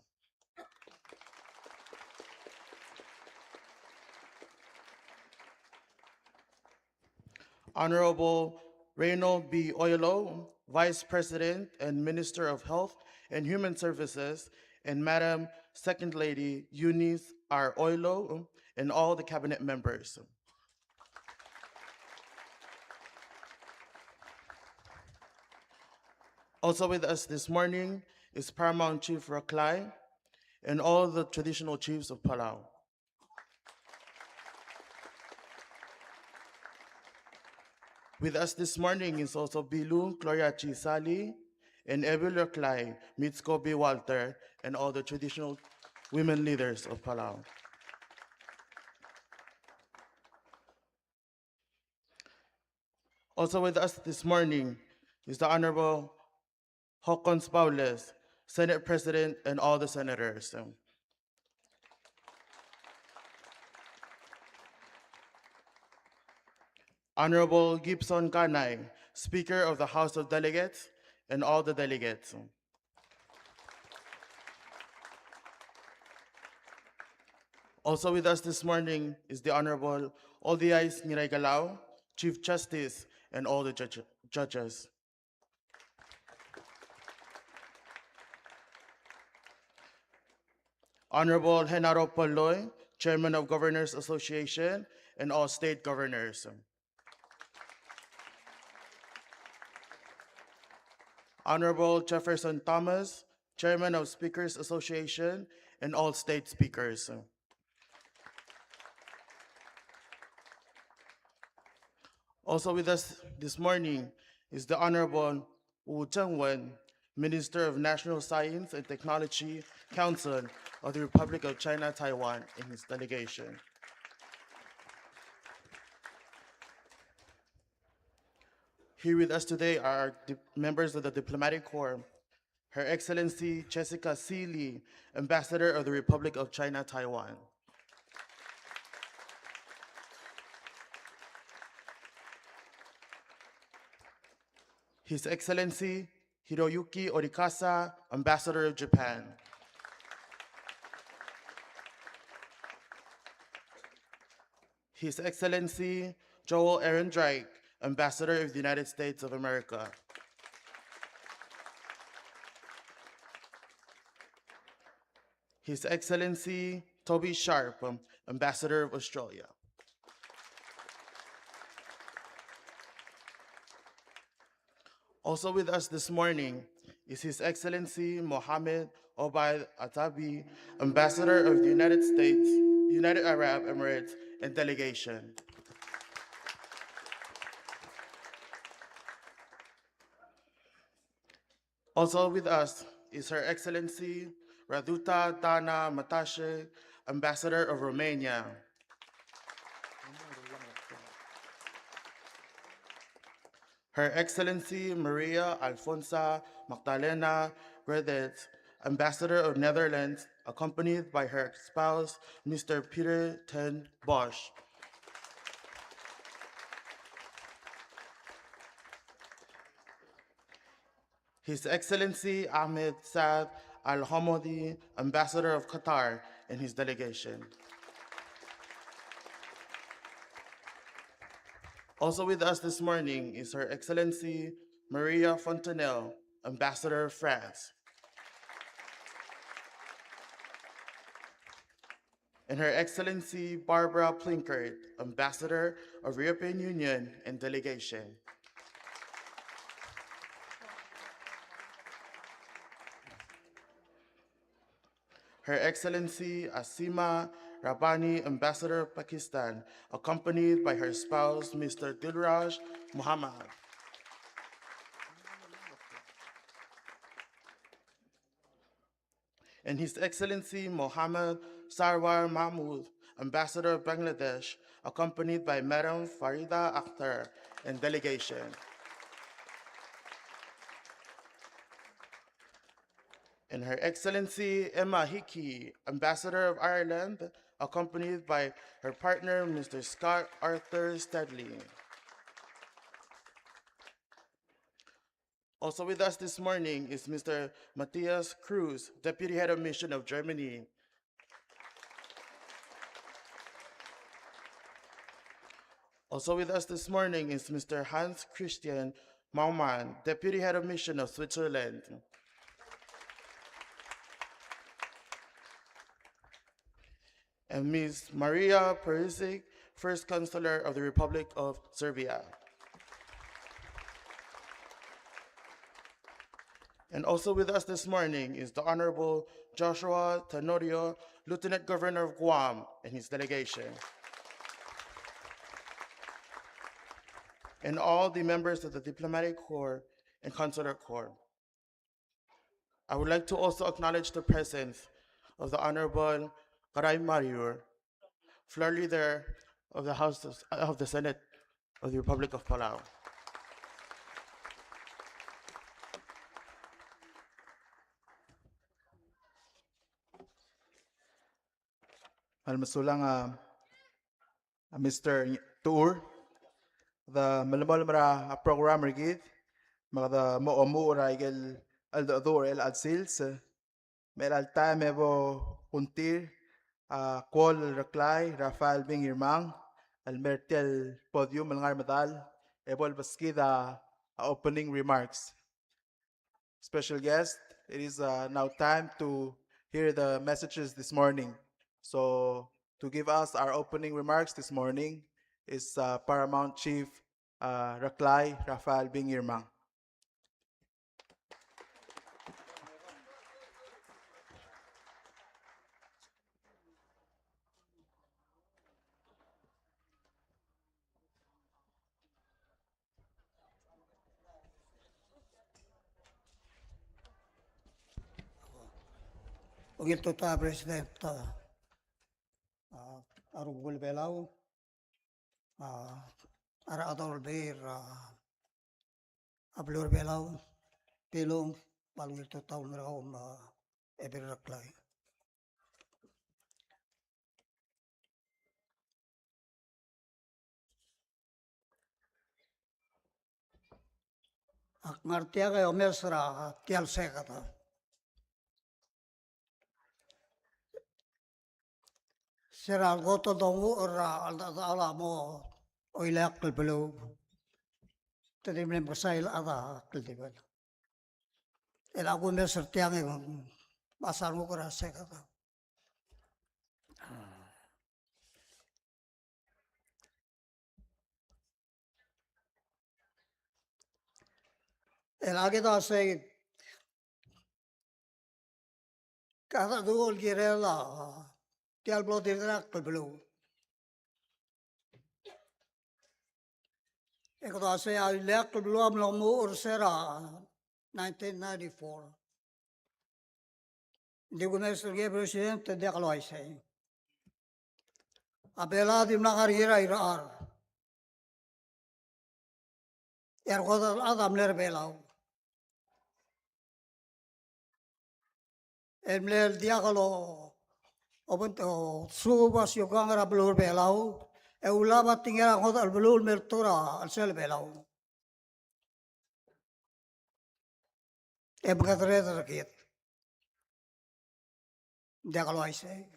Honorable Reynold B. Oyelo, Vice President and Minister of Health and Human Services, and Madam Second Lady Eunice R. Oyelo, and all the cabinet members. Also with us this morning is Paramount Chief Raklai and all the traditional chiefs of Palau. With us this morning is also Bilu Cloriachi Sali and Ebil Raklai, Mitsko B. Walter, and all the traditional women leaders of Palau. Also with us this morning is the Honorable Hokons Paules, Senate President, and all the senators. Honorable Gibson Kanay, Speaker of the House of Delegates, and all the delegates. Also with us this morning is the Honorable Oldiais Niraigalao, Chief Justice, and all the judges. Honorable Henaro Poloy, Chairman of Governors Association, and all state governors. Honorable Jefferson Thomas, Chairman of Speakers Association, and all state speakers. Also with us this morning is the Honorable Wu Zhengwen, Minister of National Science and Technology, Council of the Republic of China, Taiwan, in his delegation. Here with us today are members of the Diplomatic Corps, Her Excellency Jessica Seeley, Ambassador of the Republic of China, Taiwan. His Excellency Hiroyuki Orikasa, Ambassador of Japan. His Excellency Joel Aaron Drake, Ambassador of the United States of America. His Excellency Toby Sharp, Ambassador of Australia. Also with us this morning is His Excellency Mohammed Obaid Atabi, Ambassador of the United States, United Arab Emirates, and delegation. Also with us is Her Excellency Raduta Dana Matashe, Ambassador of Romania. Her Excellency Maria Alfonsa Magdalena Redet, Ambassador of Netherlands, accompanied by her spouse, Mr. Peter ten Bosch. His Excellency Ahmed Saad Al Hamodi, Ambassador of Qatar, and his delegation. Also with us this morning is Her Excellency Maria Fontenelle, Ambassador of France. And Her Excellency Barbara Plinkert, Ambassador of European Union and delegation. Her Excellency Asima Rabbani, Ambassador of Pakistan, accompanied by her spouse, Mr. Dilraj Muhammad. And His Excellency Mohammad Sarwar Mahmood, Ambassador of Bangladesh, accompanied by Madam Farida Akhtar and delegation. And Her Excellency Emma Hickey, Ambassador of Ireland, accompanied by her partner, Mr. Scott Arthur Stedley. Also with us this morning is Mr. Matthias Cruz, Deputy Head of Mission of Germany. Also with us this morning is Mr. Hans Christian Maumann, Deputy Head of Mission of Switzerland. And Ms. Maria Perisic, First Consular of the Republic of Serbia. And also with us this morning is the Honorable Joshua Tenorio, Lieutenant Governor of Guam, and his delegation. And all the members of the Diplomatic Corps and Consular Corps. I would like to also acknowledge the presence of the Honorable Karay Mariur, Floor Leader of the House of the Senate of the Republic of Palau. Almasulang Mr. Tour, the malamal mara programmer gid, mga mo raigel al door el ad sils, meral time evo puntir, call reklay, Rafael Bingirmang, al mertel podium al ngarmadal, ebol baskida opening remarks. Special guest, it is now time to hear the messages this morning. So to give us our opening remarks this morning is Paramount Chief Raklay Rafael Bingirmang. Ungit ta President Arugul Belau, Ara Adol Bir, Ablur Belau, Pilong, Palungit taon raom Ebiraklay. Ak ngartia kayo mesra tial sekata. Sera goto dongu ora ala mo oilak kelbelu. Tadi mem kesail ada keltiban. El aku mesra tiang yang pasar mo kera sekata. El age da se kata dugol girela tial blo direk kelbelu. Eko da se oilak kelbelu am lomu ursera 1994. Di mesra ge presidente de kalau aisai. Apela di mlakarira irar. Ergodal adam ler belau. Emler dia kalau obento subas yukang ra belur belau. Eulaba tinggal ngodal belur mertura al sel belau. Begadre terkit. Dia kalau aisai.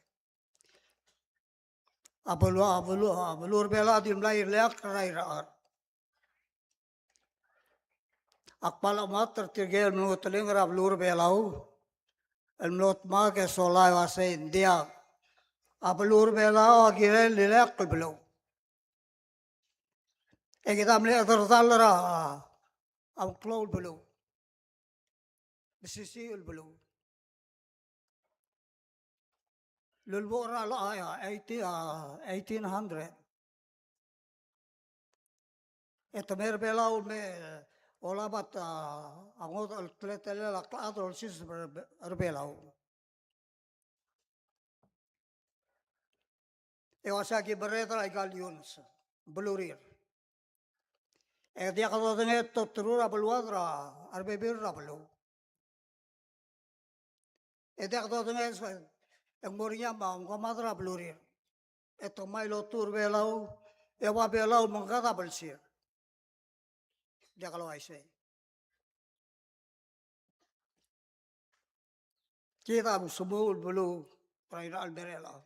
Belur belau di mlai leak rai raar. Akpala mat tertigel menurut teling ra belur belau. El menurut ma ke solai wasai dia. Belur belau akhirnya lelak belau. Kita melihat tertalera cloud belau. Sisi belau. Lulbora la ya 1800. Itu mer belau me olabat angot al tletele la cloud sis belau. Ewasa ki bereta igalions belurir. Dia kalau dengar terura beluadra arbebirra belau. Dia kalau dengar yang murinya mau kamadra belurir. Itu mailo tur belau, ewa belau mengkata bersir. Dia kalau aisai. Kita semua belu perairan berela.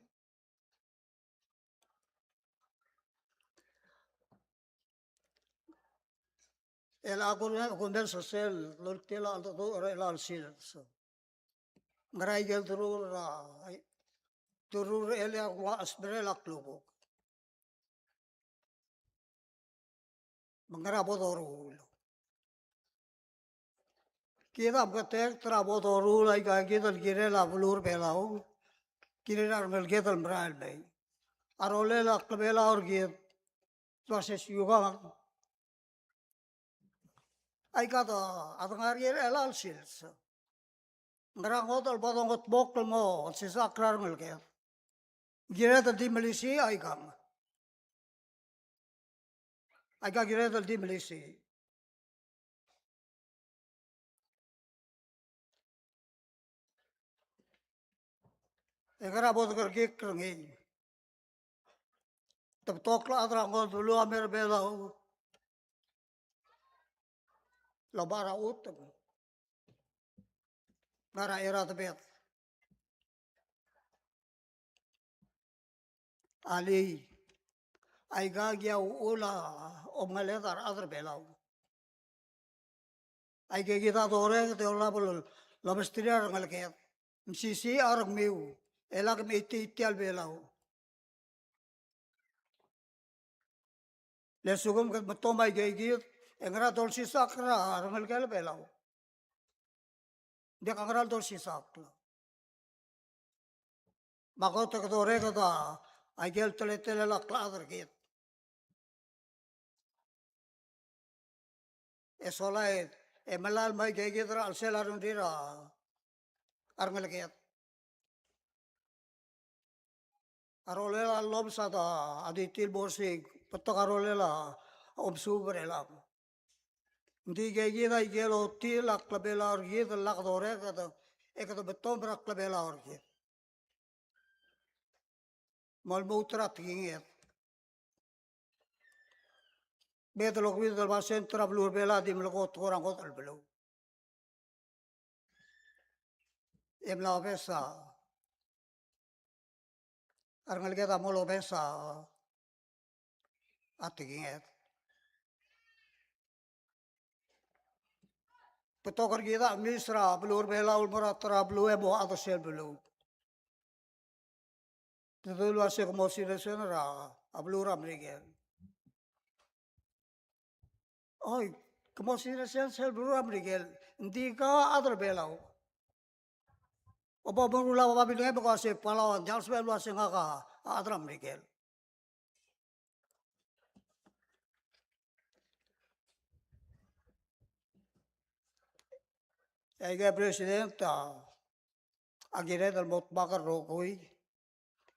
El akurnya kunder sosial lortela alto tu relal sil. Ngerai gel turur elia was berela klubo. Mengerabot oru. Kita betek terabot oru lagi kita kira la belur belau. Kira mel kita meral bay. Arole la kebela orgit. Proses juga. Ay kata atangari elal sils. Ngerang hotel batongot bokol mo sisakrar ngel kaya. Gira di Malaysia ay kam. Ay ka gira di Malaysia. Ekara bot kergik kerengi. Tep tokla atrang dulu amer belau. Labara utem. Ngara era tebet. Ali. Ay gagya ula omaletar adar belau. Ay kita tore te ola bol labestria ngalket. Sisi arang miu. Elak mi itial belau. Le sugum kat matomay gigit. Engra tol sisakra rangal kel belau. Dia kangaral tol sisakla. Makot ke tore kata agel tele la kladar kit. Esolai emalal mai gigit ra alselarun dira arngal kit. Arolela lom sa ta aditil borsig patok arolela obsuber elam. Hindi gaya gelo til aklabela orgid lakdore kata ekata betom aklabela orgid. Malmutra tingit. Betelok betel basen trablur bela di melokot orang kot albelo. Emla besa. Arngal kita molo besa atingit. Petokar kita misra blur bela ulmara trablu ebo atau sel belu. Tutul wase consideration ra ablur amrigel. Oi, consideration sel blur amrigel. Hindi ka other belau. Opo mula mabili ko kasi Palau, Charles Bell wase nga ka other amrigel. Ege president agire dal mot bakar rokoi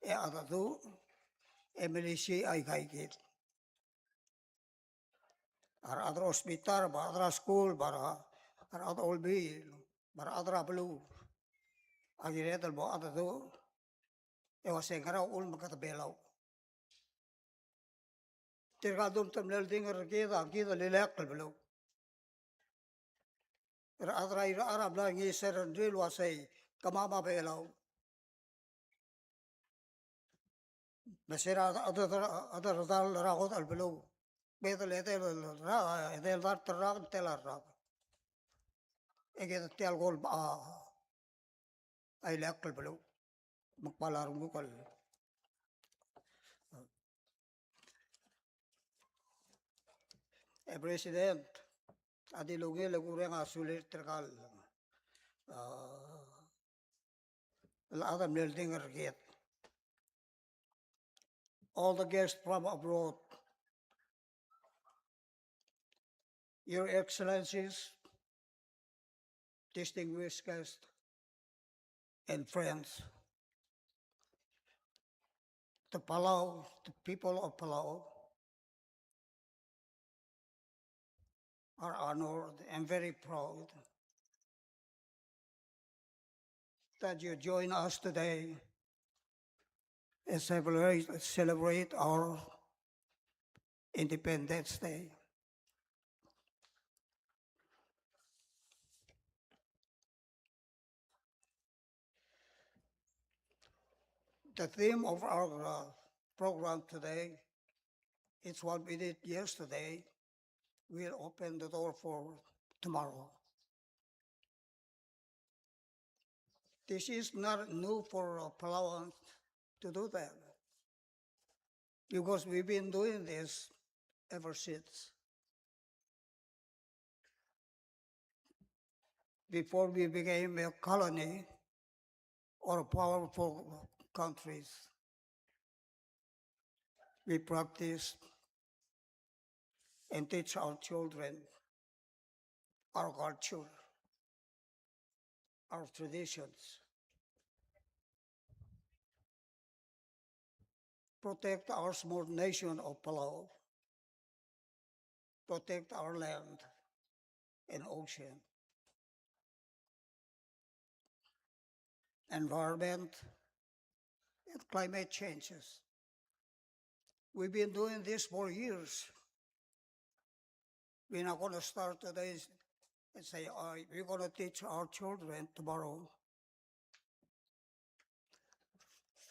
e atatu MLC ay kaikit. Ar other hospital, bar other school, bar other olbi, bar other blue. Agire dal mo atatu e wase nga ul makatabelau. Tirgadum tamlel dinger kita lilek kalbelu. Adrai Arab la ngi ser drill wasai kamama belau. Mesera ada dal ragot albelu. Betel etel ra etel dar terang telar ra. Ege tel gol ai lek kalbelu. Makpalar mukal. President adi lugi legure nga sulit terkal. La ada melding erget. All the guests from abroad, Your Excellencies, distinguished guests, and friends, the people of Palau are honored and very proud that you join us today and celebrate our Independence Day. The theme of our program today is what we did yesterday. We'll open the door for tomorrow. This is not new for Palauans to do that, because we've been doing this ever since. Before we became a colony or powerful countries, we practice and teach our children our culture, our traditions, protect our small nation of Palau, protect our land and ocean, environment, and climate changes. We've been doing this for years. We're not going to start today and say, we're going to teach our children tomorrow.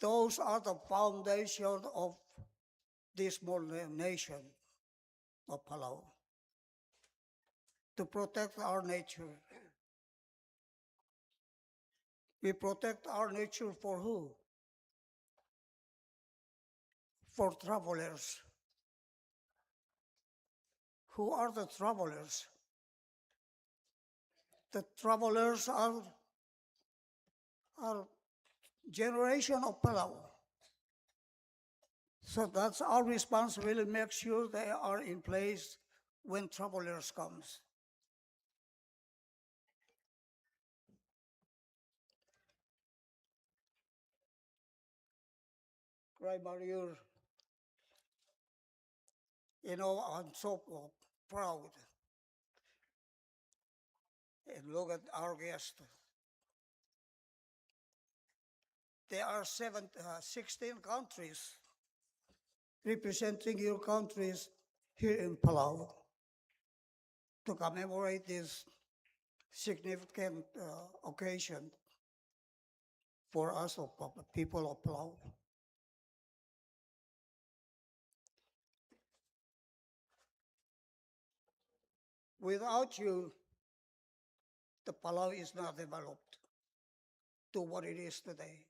Those are the foundation of this small nation of Palau. To protect our nature. We protect our nature for who? For travelers. Who are the travelers? The travelers are generation of Palau. So that's our responsibility, make sure they are in place when travelers comes. primary year. You know, I'm so proud. And look at our guest. There are 16 countries representing your countries here in Palau to commemorate this significant occasion for us, of people of Palau. Without you, the Palau is not developed to what it is today.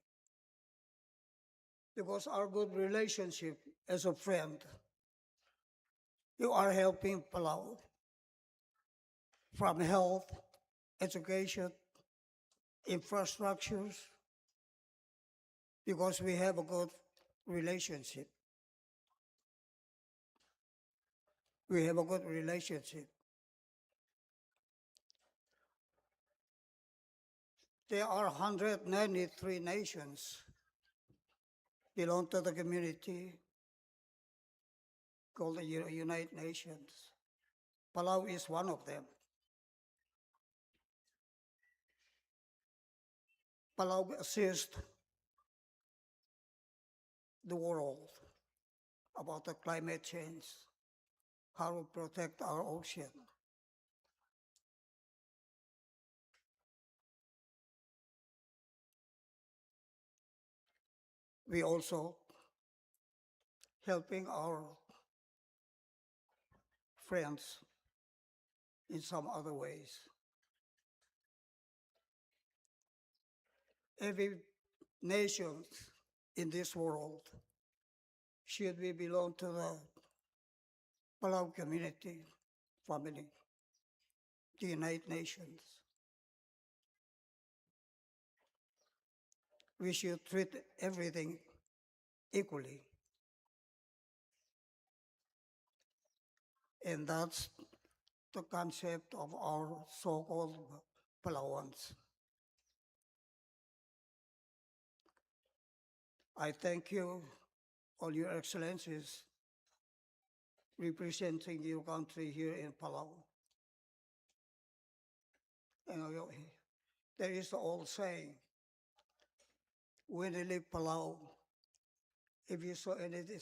Because our good relationship as a friend, you are helping Palau from health, education, infrastructures, because we have a good relationship. We have a good relationship. There are 193 nations belong to the community called the United Nations. Palau is one of them. Palau assists the world about the climate change, how to protect our ocean. We also helping our friends in some other ways. Every nation in this world should we belong to the Palau community, family, the United Nations. We should treat everything equally. And that's the concept of our so-called Palauans. I thank you, all your excellencies, representing your country here in Palau. And there is the old saying, when you leave Palau, if you saw anything,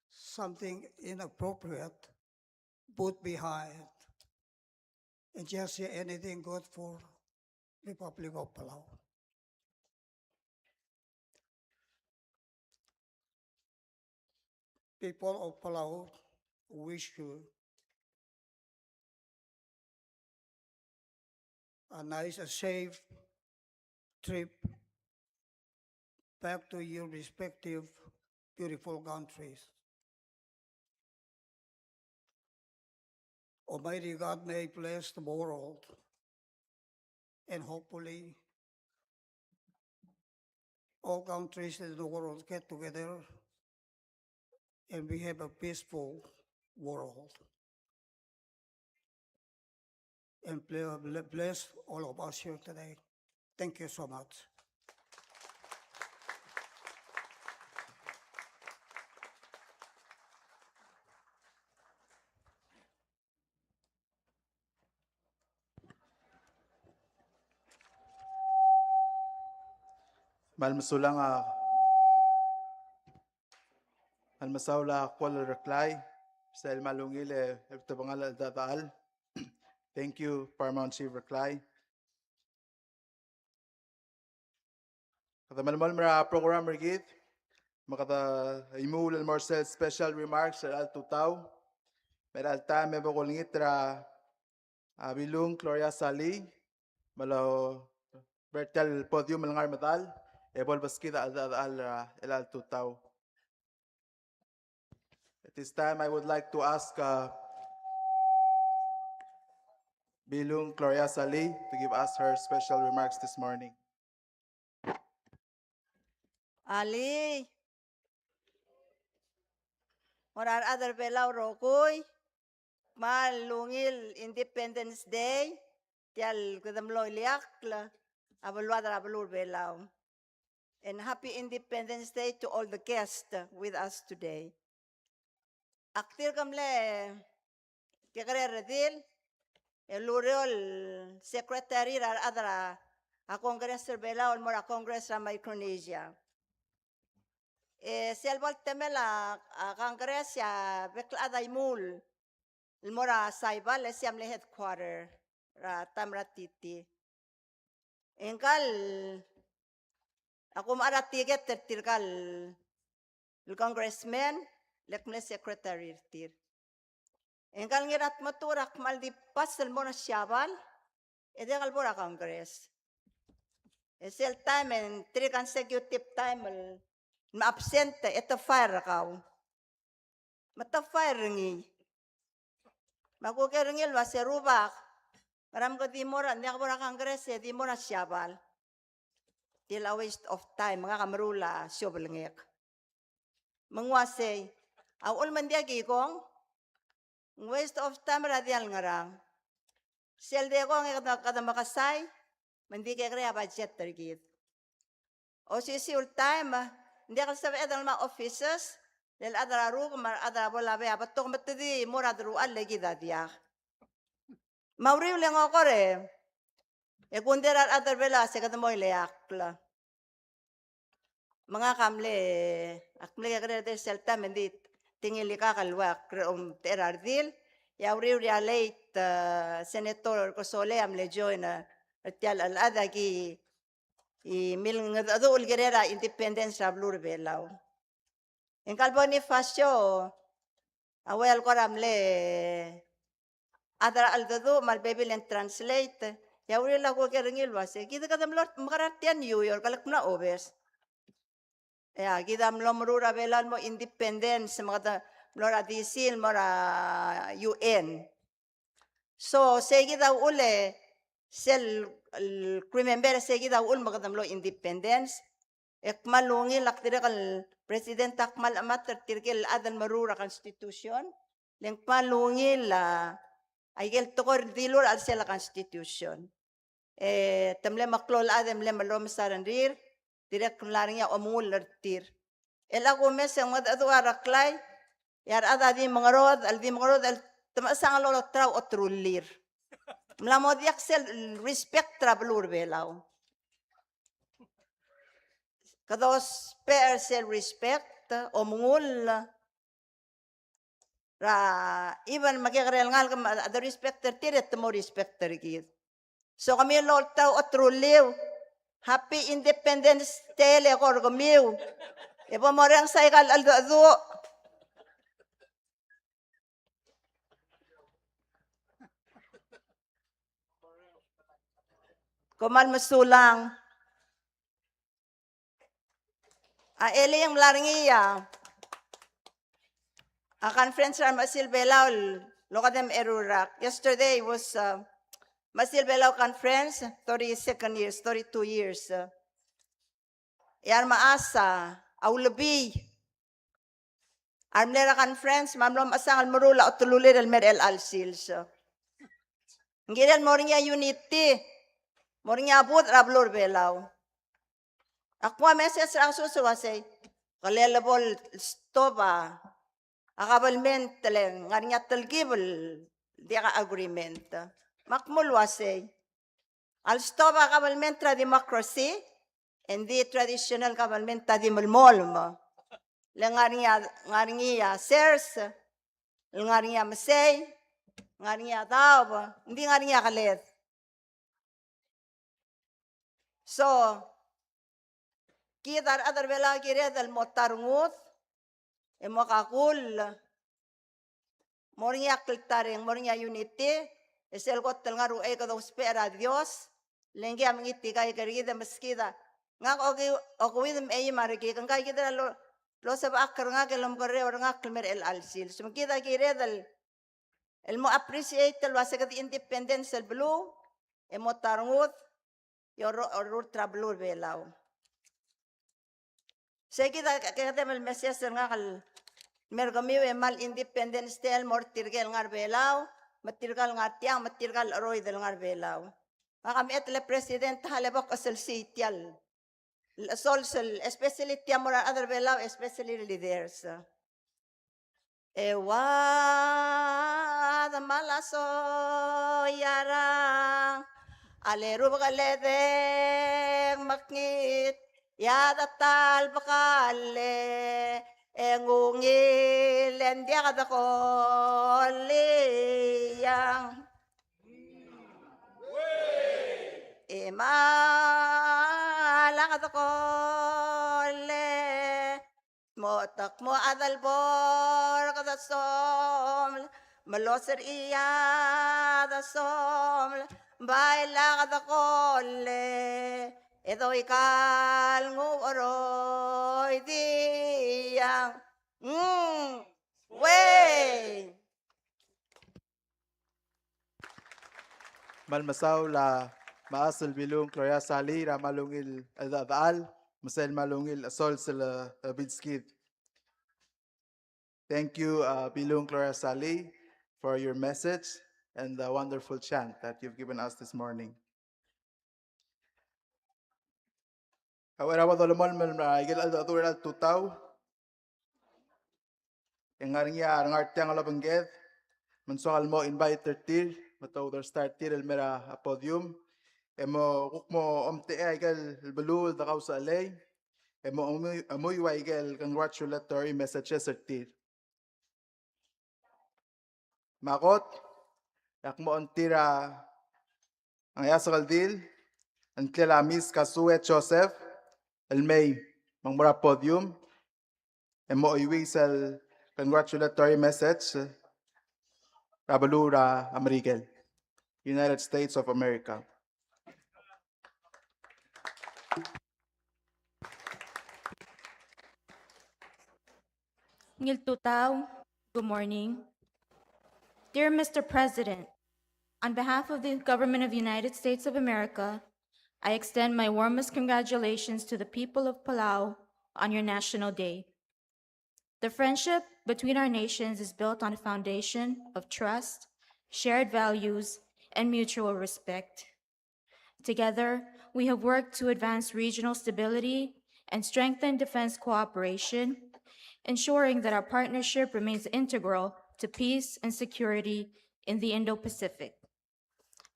something inappropriate, put behind, and just say anything good for Republic of Palau. People of Palau wish you a nice, a safe trip back to your respective beautiful countries. Almighty God may bless the world, and hopefully all countries in the world get together and we have a peaceful world. And bless all of us here today. Thank you so much. Malmasulang almasawla kwal reklay sa malungil tabangal dataal. Thank you, Paramount Chief Reklay. Kata malmal mara program rigid, makata imul Marcel special remarks sa al tutaw. Meral ta me bakolingit ra bilung Gloria Sali, malo Bertel podium malangar metal, ebol baskita al el tutaw. At this time, I would like to ask Bilung Gloria Sali to give us her special remarks this morning. Ali. Morar other Palau rokoy. Malungil Independence Day. Tial kudam loy liak la. Abalwadra abalur Palau. and happy Independence Day to all the guests with us today. Aktir kamle kekere redil, eluriol secretary ar adra a Congress bela ol mora Congress ra Micronesia. Selbol temela a Congress ya bekla daimul el mora saibal siam le headquarter ra Tamratiti. Engkal ako mara tiget tertirkal el congressman lekmle secretary tir. Engkal ngirat maturak mal di pas el mora syabal edekal mora congress. Esel time and 3 consecutive time ma-absent ito fire kaw. Mata fire ngi. Makukerengil waserubak. Maram ko di mora mora congress di mora syabal. Tila waste of time mga kamarula syobelngek. Mengwasay awol man dia gigong waste of time radial ngarang. Sel de ko kada makasay mandi ke kaya budget tergit. O sisi ul time hindi ka sa edal ma offices del adra ru mar adra bola be abatok matdi murad ru alle gidadia. Mauriw lang ako re. E kunderar adar bela se kada moy leakla. Mga kamle akmle kare de selta mendit tingil ka kalwa terardil ya uriw ya late senator ko sole amle join tial al adagi i mil ngado ul gerera independence rablur belaw. En Bonifacio awel ko ramle adra al dadu mal bibil and translate ya uriw la ko kerengil wase kita kadam lord makaratian New York kalak na obes. Ya, kita mlomrura belan mo independence mga mlora disil mora UN. So, sige daw ule sel remember sige daw ul mga lo independence. Ek malungi laktira kal president akmal amat tertirgil adan marura constitution. Leng malungi la aigel tokor dilur al sel constitution. Temle maklol adem le malom sarandir. Direk laringnya omul lertir. Ela kumes yang mad adu araklay yar ada di mengarod al temasang lolo trau otrulir. Mlamod yaksel respect trablur belaw. Kados per sel respect omul ra even magikrel ngal ada respect tertir et mo respect tergit. So kami lolo trau otruliw. Happy Independence Day le korgomiu. Ipo mo rin sa ikal aldo. Kumal masulang. Eli yung laringiya. A conference on Masil Belao, Lokadem Erurak. Yesterday was Masil Belao conference, 32 years. Yar maasa, awlabi. Armlera conference, mamlom asang almarula o tululir el mer el alsils. Ngirel moringa unity, moringa abut rablur belaw. Akwa meses rasusuwasay, kalelabol stoba, akabalment teleng, ngarinya telgibel, di ka agreement. Makmulwasay. Al stoba akabalment tra democracy, and the traditional government tadi mulmolmo. Ngarinya sers, ngarinya masay, ngarinya tao, hindi ngarinya kalit. So, kita adar bela kire dal motarngut, emakakul, morinya klitaring, morinya unity, esel kot ngaru ay kada uspera Dios, lengge amingiti kay karigida maskida. Ngak ogi dem ay mariki kan kay kita lo sa akar nga kelam korre or nga kelmer el alsil. So kita kire dal el mo appreciate el wasagat independence el blue, emotarngut, yor trablur belaw. Saya kita mel mesias nga kal mergamiwe mal independence tel mortirgel ngar belaw, matirgal ngar tiang, matirgal roy del ngar belaw. Makam etle president halebok asal sitial. Solsel, especially Tiamora, other Belao, especially leaders. Ewa the malaso yara aleru bagalede makit yada tal bakale engungi lendia kada koliyang imala kada kole motak mo adal bor kada som maloser iya da som baila kada kole edo ikal ngoroy diyang way Malmasaw la maasal bilong Gloria Sali ra malungil adal masel malungil asol sila bidskid. Thank you, Bilong Gloria Sali, for your message and the wonderful chant that you've given us this morning. Awara wa dolomol mal igil al tutaw. Engaring ya rangar tiang alabangged. Mensoal mo invite tir mataw der start tir el mera a podium. Emo kukmo omte igil belul da kausa alay. Emo amoy wa igil congratulatory messages tir. Makot yakmo ontira ang yasakal dil ang Miss Kasue Joseph el May mangmura podium emo iwisal congratulatory message Rabalura Amerikel United States of America. Ngil Tutao, good morning. Dear Mr. President, on behalf of the government of the United States of America, I extend my warmest congratulations to the people of Palau on your National Day. The friendship between our nations is built on a foundation of trust, shared values, and mutual respect. Together, we have worked to advance regional stability and strengthen defense cooperation, ensuring that our partnership remains integral to peace and security in the Indo-Pacific.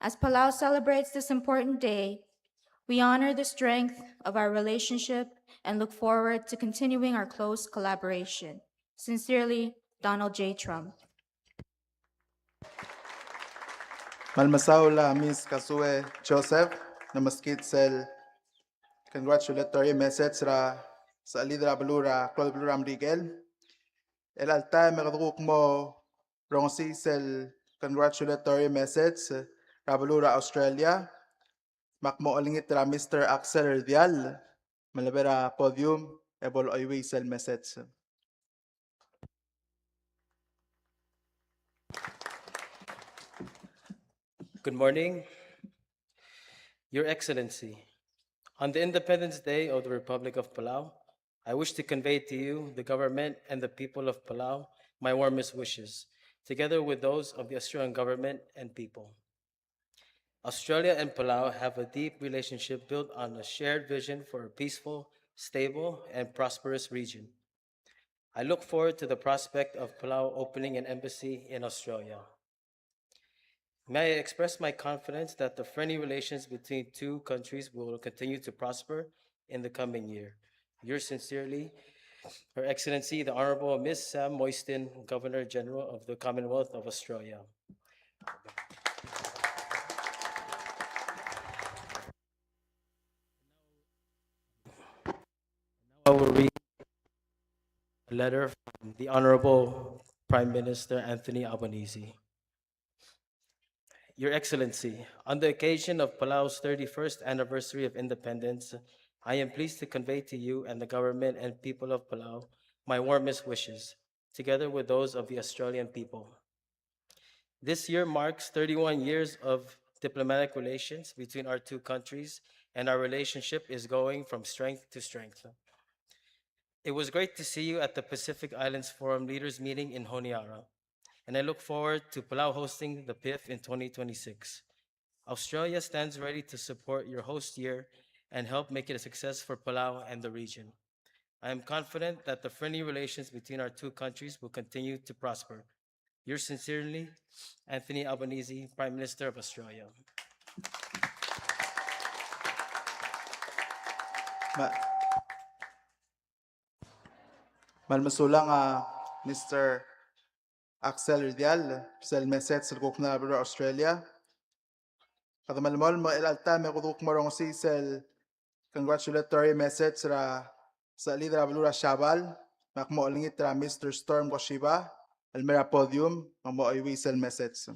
As Palau celebrates this important day, we honor the strength of our relationship and look forward to continuing our close collaboration. Sincerely, Donald J. Trump. Malmasaw la Miss Kasue Joseph namaskit sel congratulatory message ra sa alidra balura Claude Balura Miguel. El alta megaduk mo rongsi sel congratulatory message Rabalura Australia. Makmo alingit ra Mr. Axel Dial malabera podium ebol oiwi sel message. Good morning, Your Excellency. On the Independence Day of the Republic of Palau, I wish to convey to you, the government and the people of Palau, my warmest wishes, together with those of the Australian government and people. Australia and Palau have a deep relationship built on a shared vision for a peaceful, stable, and prosperous region. I look forward to the prospect of Palau opening an embassy in Australia. May I express my confidence that the friendly relations between two countries will continue to prosper in the coming year. Yours sincerely, Her Excellency, the Honorable Ms. Sam Moiston, Governor General of the Commonwealth of Australia. I will read a letter from the Honorable Prime Minister Anthony Albanese. Your Excellency, on the occasion of Palau's 31st anniversary of independence, I am pleased to convey to you and the government and people of Palau my warmest wishes, together with those of the Australian people. This year marks 31 years of diplomatic relations between our two countries, and our relationship is going from strength to strength. It was great to see you at the Pacific Islands Forum Leaders Meeting in Honiara, and I look forward to Palau hosting the PIF in 2026. Australia stands ready to support your host year and help make it a success for Palau and the region. I am confident that the friendly relations between our two countries will continue to prosper. Yours sincerely, Anthony Albanese, Prime Minister of Australia. Ma Malmasulang Mr. Axel Ridial, sel meset sel kukna bro Australia. Kada malmol mo ilalta me kuduk morong si sel congratulatory message sa lidera Blura Shabal, makmo lingit ra Mr. Storm Koshiba, almera podium, makmo iwi sel message.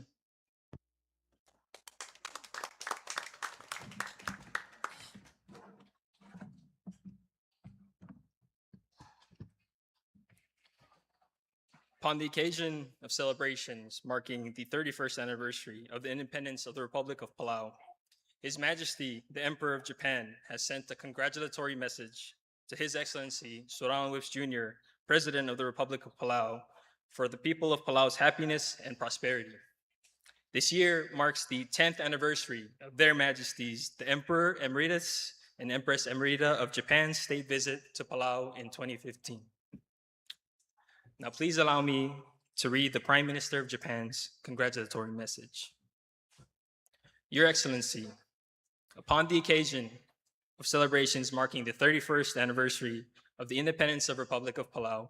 Upon the occasion of celebrations marking the 31st anniversary of the independence of the Republic of Palau, His Majesty, the Emperor of Japan, has sent a congratulatory message to His Excellency Soran Whips Jr., President of the Republic of Palau, for the people of Palau's happiness and prosperity. This year marks the 10th anniversary of Their Majesties, the Emperor Emeritus and Empress Emerita of Japan's state visit to Palau in 2015. Now, please allow me to read the Prime Minister of Japan's congratulatory message. Your Excellency, upon the occasion of celebrations marking the 31st anniversary of the independence of Republic of Palau,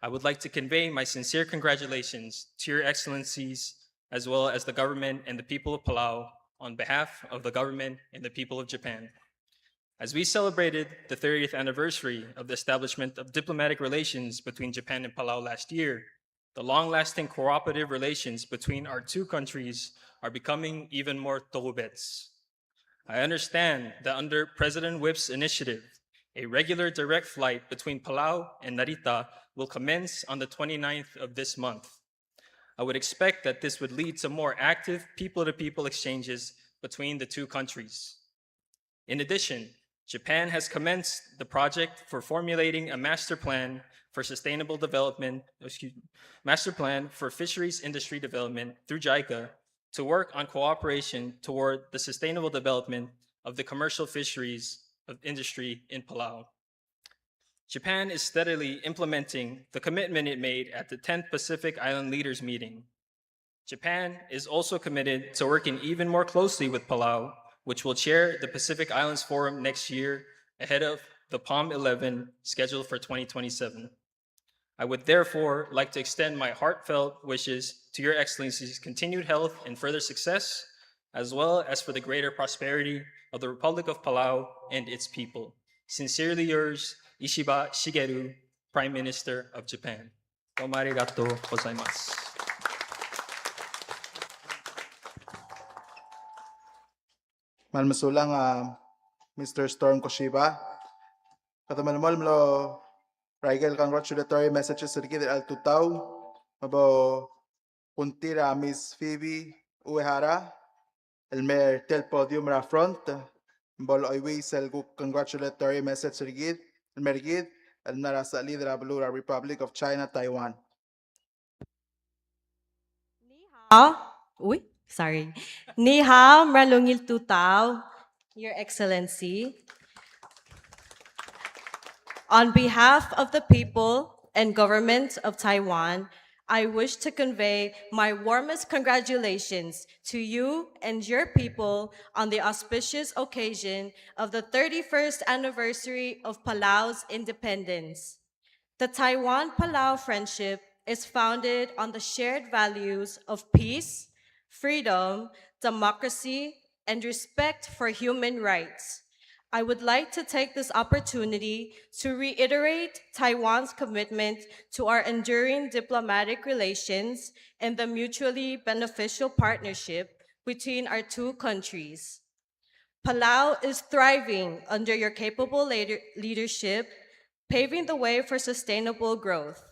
I would like to convey my sincere congratulations to Your Excellencies, as well as the government and the people of Palau, on behalf of the government and the people of Japan. As we celebrated the 30th anniversary of the establishment of diplomatic relations between Japan and Palau last year, the long-lasting cooperative relations between our two countries are becoming even more togubets. I understand that under President Whip's initiative, a regular direct flight between Palau and Narita will commence on the 29th of this month. I would expect that this would lead to more active people-to-people exchanges between the two countries. In addition, Japan has commenced the project for formulating a master plan for sustainable development, master plan for fisheries industry development through JICA to work on cooperation toward the sustainable development of the commercial fisheries of industry in Palau. Japan is steadily implementing the commitment it made at the 10th Pacific Island Leaders Meeting. Japan is also committed to working even more closely with Palau, which will chair the Pacific Islands Forum next year ahead of the PALM 11 scheduled for 2027. I would therefore like to extend my heartfelt wishes to Your Excellency's continued health and further success, as well as for the greater prosperity of the Republic of Palau and its people. Sincerely yours, Ishiba Shigeru, Prime Minister of Japan. Domo arigatou gozaimasu. Malmasulang Mr. Storm Koshiba. Katamalmol mlo Rigel congratulatory messages rigid al tutaw. Mabo puntira Miss Phoebe Uehara. El mayor tel podium ra front. Mbol oiwi sel congratulatory message rigid. El mergid el narasa lidera Blura Republic of China, Taiwan. Sorry. Ni hao, mralungil tutao, Your Excellency. On behalf of the people and government of Taiwan, I wish to convey my warmest congratulations to you and your people on the auspicious occasion of the 31st anniversary of Palau's independence. The Taiwan-Palau friendship is founded on the shared values of peace, freedom, democracy, and respect for human rights. I would like to take this opportunity to reiterate Taiwan's commitment to our enduring diplomatic relations and the mutually beneficial partnership between our two countries. Palau is thriving under your capable leadership, paving the way for sustainable growth.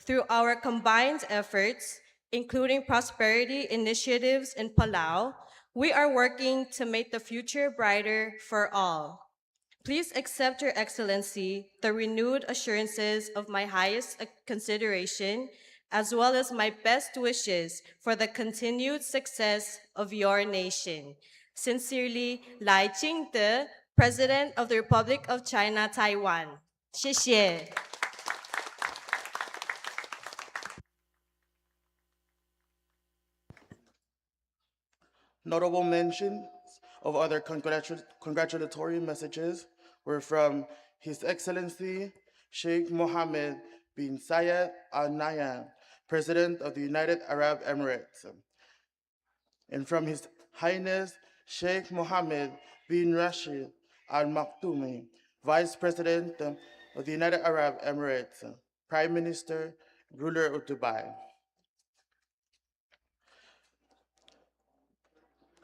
Through our combined efforts, including prosperity initiatives in Palau, we are working to make the future brighter for all. Please accept, Your Excellency, the renewed assurances of my highest consideration, as well as my best wishes for the continued success of your nation. Sincerely, Lai Ching-te, President of the Republic of China, Taiwan. 谢谢。Notable mentions of other congratulatory messages were from His Excellency Sheikh Mohammed bin Zayed Al Nahyan, President of the United Arab Emirates, and from His Highness Sheikh Mohammed bin Rashid Al Maktoumi, Vice President of the United Arab Emirates, Prime Minister, ruler of Dubai,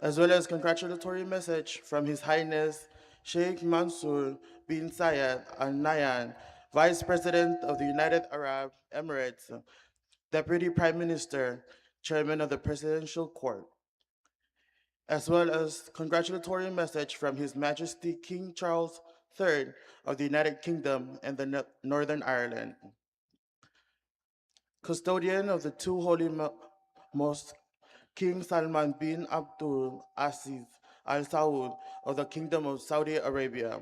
as well as congratulatory message from His Highness Sheikh Mansour bin Zayed Al Nahyan, Vice President of the United Arab Emirates, Deputy Prime Minister, Chairman of the Presidential Court, as well as congratulatory message from His Majesty King Charles III of the United Kingdom and the Northern Ireland, custodian of the two holy mosques, King Salman bin Abdul Aziz Al Saud of the Kingdom of Saudi Arabia,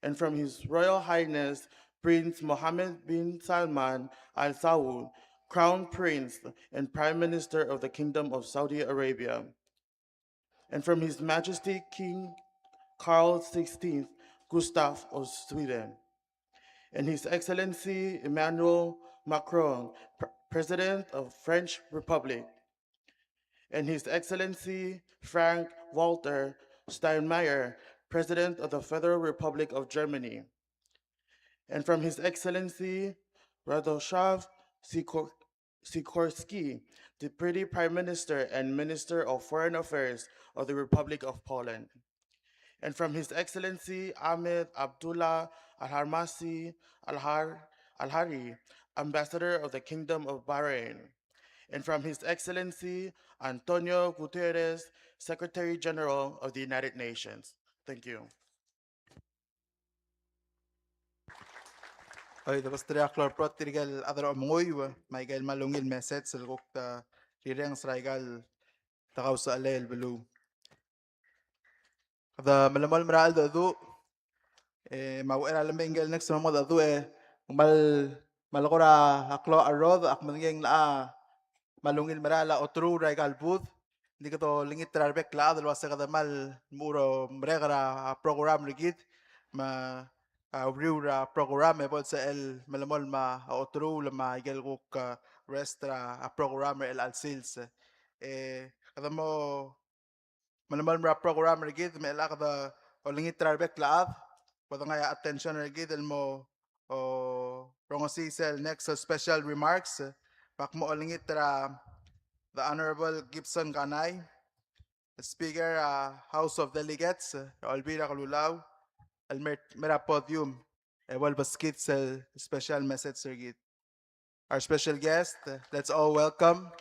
and from His Royal Highness Prince Mohammed bin Salman Al Saud, Crown Prince and Prime Minister of the Kingdom of Saudi Arabia, and from His Majesty King Carl XVI Gustav of Sweden, and His Excellency Emmanuel Macron, President of French Republic, and His Excellency Frank Walter Steinmeier, President of the Federal Republic of Germany, and from His Excellency Radosław Sikorski, Deputy Prime Minister and Minister of Foreign Affairs of the Republic of Poland, and from His Excellency Ahmed Abdullah Al-Harmasi Al-Hari, Ambassador of the Kingdom of Bahrain, and from His Excellency Antonio Guterres, Secretary General of the United Nations. Thank you. Oy, tapos tira klor prot tirigal adar omongoy wa maigal malungil message sa lukok ta rireng sraigal takaw sa alel belu. Kada malamal maral do mawera lamengel next mo da do malakora aklo arod ak mangeng la malungil marala otru raigal bud hindi ka to lingit trarbek la dal wasa kada mal muro mregara program rigid ma riura program bol sa el malamol ma otru lama igel kuk restra program el alsils kada mo malamol ma program rigid me la kada o lingit trarbek la wala nga attention rigid el mo o rongosi sel next special remarks pak mo lingit tra the Honorable Gibson Ganay, the Speaker, House of Delegates, Alvira Kalulaw, Almera Podium, Ewal Baskit special message circuit. Our special guest, let's all welcome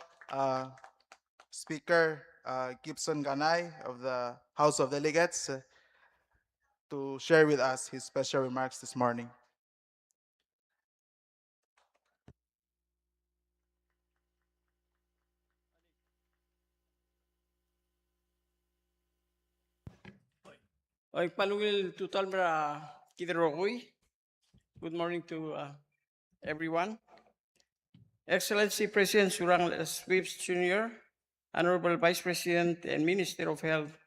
Speaker Gibson Ganay of the House of Delegates to share with us his special remarks this morning. Oy palungil tutal mera kiderogui. Good morning to everyone. Excellency President Surang Swift Jr., Honorable Vice President and Minister of Health,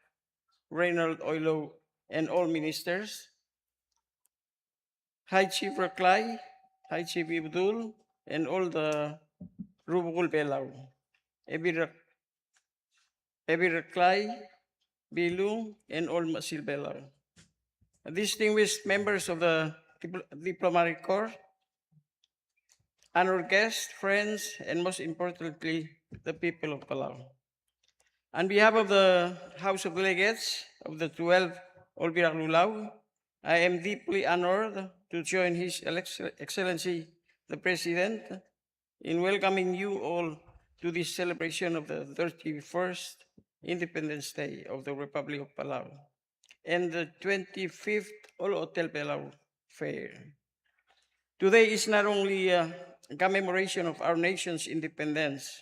Reynold Oilo, and all ministers, High Chief Raklay, High Chief Ibdul, and all the Rubugul Belau, Ebi Raklay, Bilung, and all Masil Belau. Distinguished members of the Diplomatic Corps, honored guests, friends, and most importantly, the people of Palau. On behalf of the House of Delegates of the 12th Olbira Lulau, I am deeply honored to join His Excellency, the President, in welcoming you all to this celebration of the 31st Independence Day of the Republic of Palau and the 25th All Hotel Palau Fair. Today is not only a commemoration of our nation's independence,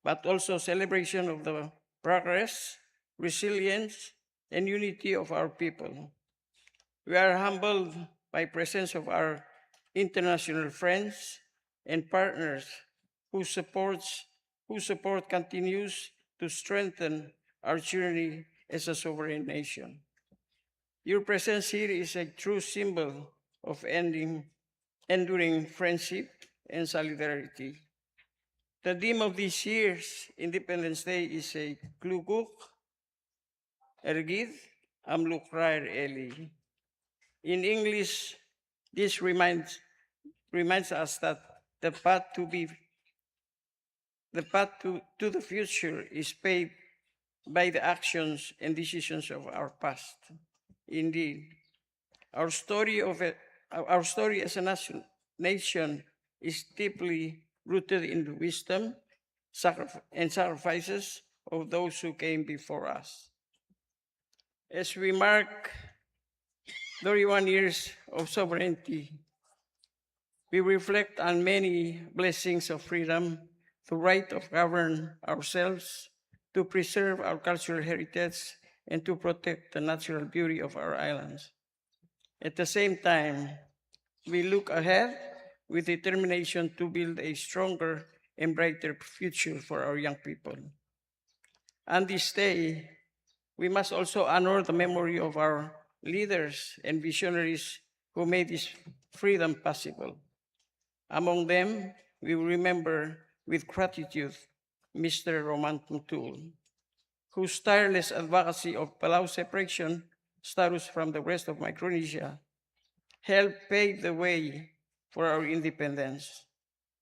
but also celebration of the progress, resilience, and unity of our people. We are humbled by presence of our international friends and partners whose support continues to strengthen our journey as a sovereign nation. Your presence here is a true symbol of enduring friendship and solidarity. The theme of this year's Independence Day is a Klukuk, Ergid, Amlukrar Eli. In English, this reminds us that the path to the future is paved by the actions and decisions of our past. Indeed, our story as a nation is deeply rooted in the wisdom and sacrifices of those who came before us. As we mark 31 years of sovereignty, we reflect on many blessings of freedom, the right of govern ourselves, to preserve our cultural heritage, and to protect the natural beauty of our islands. At the same time, we look ahead with determination to build a stronger and brighter future for our young people. On this day, we must also honor the memory of our leaders and visionaries who made this freedom possible. Among them, we remember with gratitude Mr. Roman Tumtul, whose tireless advocacy of Palau separation status from the rest of Micronesia helped pave the way for our independence.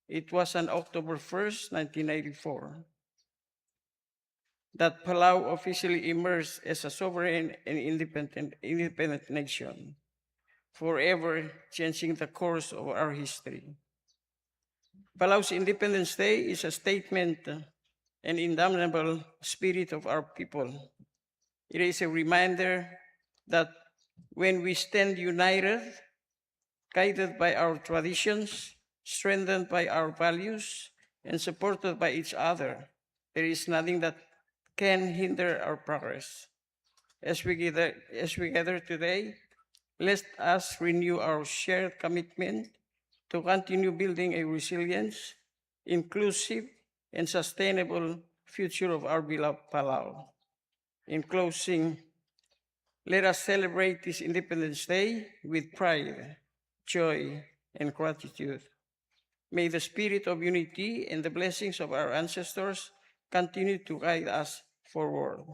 It was on October 1st, 1994, that Palau officially emerged as a sovereign and independent nation, forever changing the course of our history. Palau's Independence Day is a statement and indomitable spirit of our people. It is a reminder that when we stand united, guided by our traditions, strengthened by our values, and supported by each other, there is nothing that can hinder our progress. As we gather today, let us renew our shared commitment to continue building a resilient, inclusive, and sustainable future of our beloved Palau. In closing, let us celebrate this Independence Day with pride, joy, and gratitude. May the spirit of unity and the blessings of our ancestors continue to guide us forward.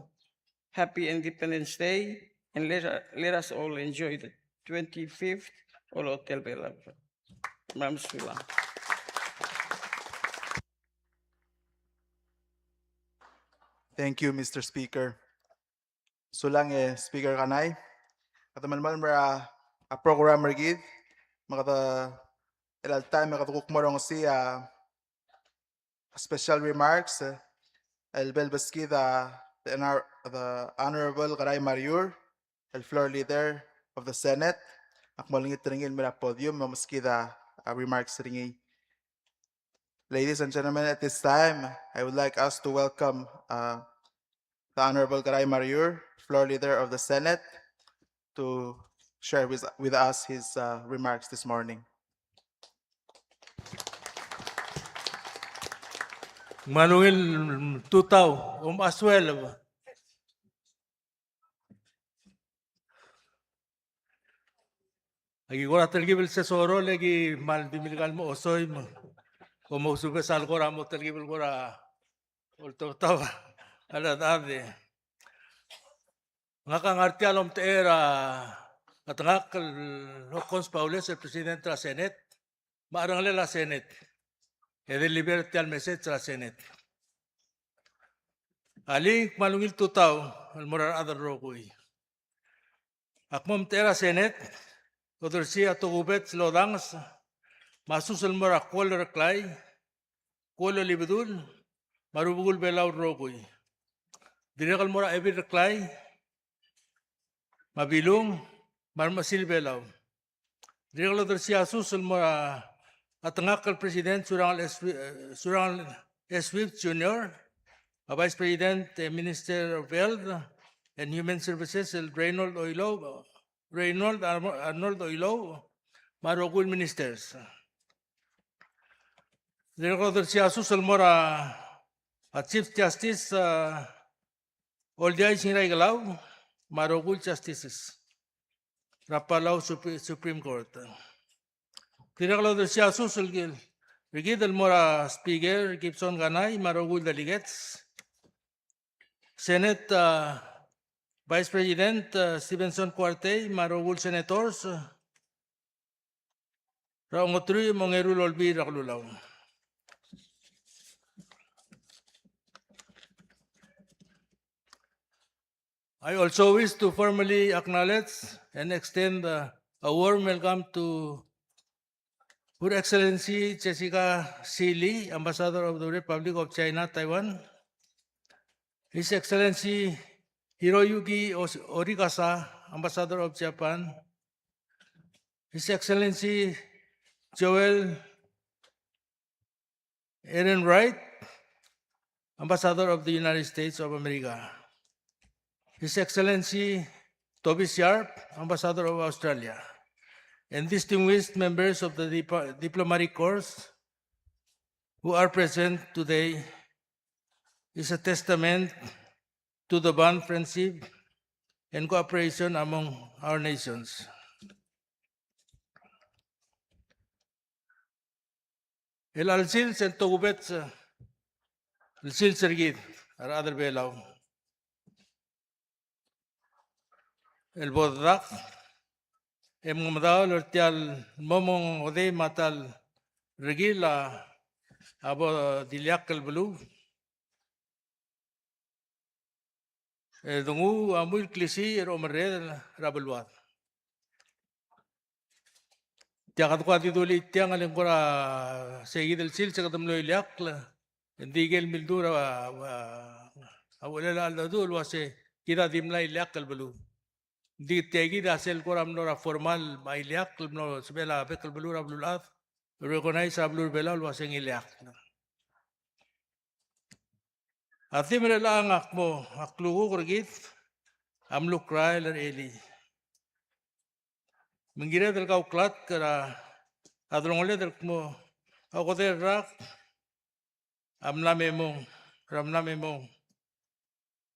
Happy Independence Day, and let us all enjoy the 25th Olotel Bela. Ma'am Sula. Thank you, Mr. Speaker. Sulang Speaker Kanay. Kataman a programmer gid. Makata ilal time makatukuk morong si special remarks. El Belbaski the Honorable Karay Mariur, el floor leader of the Senate. Akmolingit ringin mira podium mamaski the remarks ringi. Ladies and gentlemen, at this time, I would like us to welcome the Honorable Karay Mariur, floor leader of the Senate, to share with us his remarks this morning. Manuel Tutaw, Aswell. Agi gora tergibil se soro lagi mal dimilgal mo osoy mo. Como sube sal gora mo tergibil gora ulto tawa ala dade. Ngakang artialom te era at ngakal Hokons Paules el presidente de la Senate. Maarang la Senate. E de liberty al meset la Senate. Ali malungil tutaw al morar adar rokui. Akmom te era Senate. Odorsia to gubet lodangs masusal mora kwal reklay kwal libedul marubugul belaw rokui direkal mora ebi reklay mabilong marmasil belaw direkal odorsia susal mora atangakal president surang Swift Jr. Vice President Minister of Health and Human Services el Reynold Oilo Reynold Arnold Oilo, Marogul Ministers. Director Siasu Salmora, Chief Justice Oldiay Singray Galaw, Marogul Justices. Palau Supreme Court. Director Siasu Sulgil, Rigid Mora Speaker, Gibson Ganay, Marogul Delegates. Senate Vice President Stevenson Cuarte, Marogul Senators, Raongotri Mongerul Olbi Raklulaw. I also wish to formally acknowledge and extend a warm welcome to Her Excellency Jessica C. Lee, Ambassador of the Republic of China, Taiwan. His Excellency Hiroyuki Orikasa, Ambassador of Japan. His Excellency Joel Ehrenreich, Ambassador of the United States of America. His Excellency Toby Sharp, Ambassador of Australia. And distinguished members of the diplomatic corps who are present today is a testament to the bond, friendship, and cooperation among our nations. El alsil sen togubet alsil sergid ar other belaw. El bodak em ngumdaw lortial momong ode matal regila abo dilyak el belu. El dungu amul klisi er omered rabelwat. Tiakat ko ati duli tiang aleng kora segid el sil sekatam lo ilyak la. Endigel mildura awalala aldadul wase kita dimla ilyak el belu. Di tegi da sel koram nora formal ma ilyak no sebela bekel belu rablulat. Recognize ablur belal wase ilyak. Ati merela angak mo aklugu kurgit amluk krai ler eli. Mengira del kau klat kera adrongole del mo ako der rak amla memong ramla memong.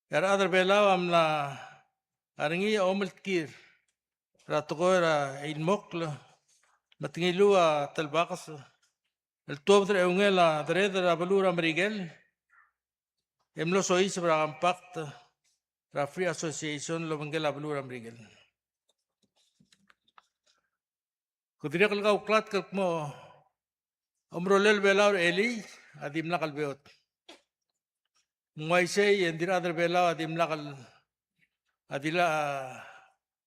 Kera adar belaw amla aringi omeltkir ratokora inmokla matingilu a talbakas el tobdre eungela dredra balura merigel emlo sois bra impact ra free association lo mengela balura merigel. Kudirak kau klat mo omrolel belaw eli adim nakal beot. Ngaisay endira adar belaw adim nakal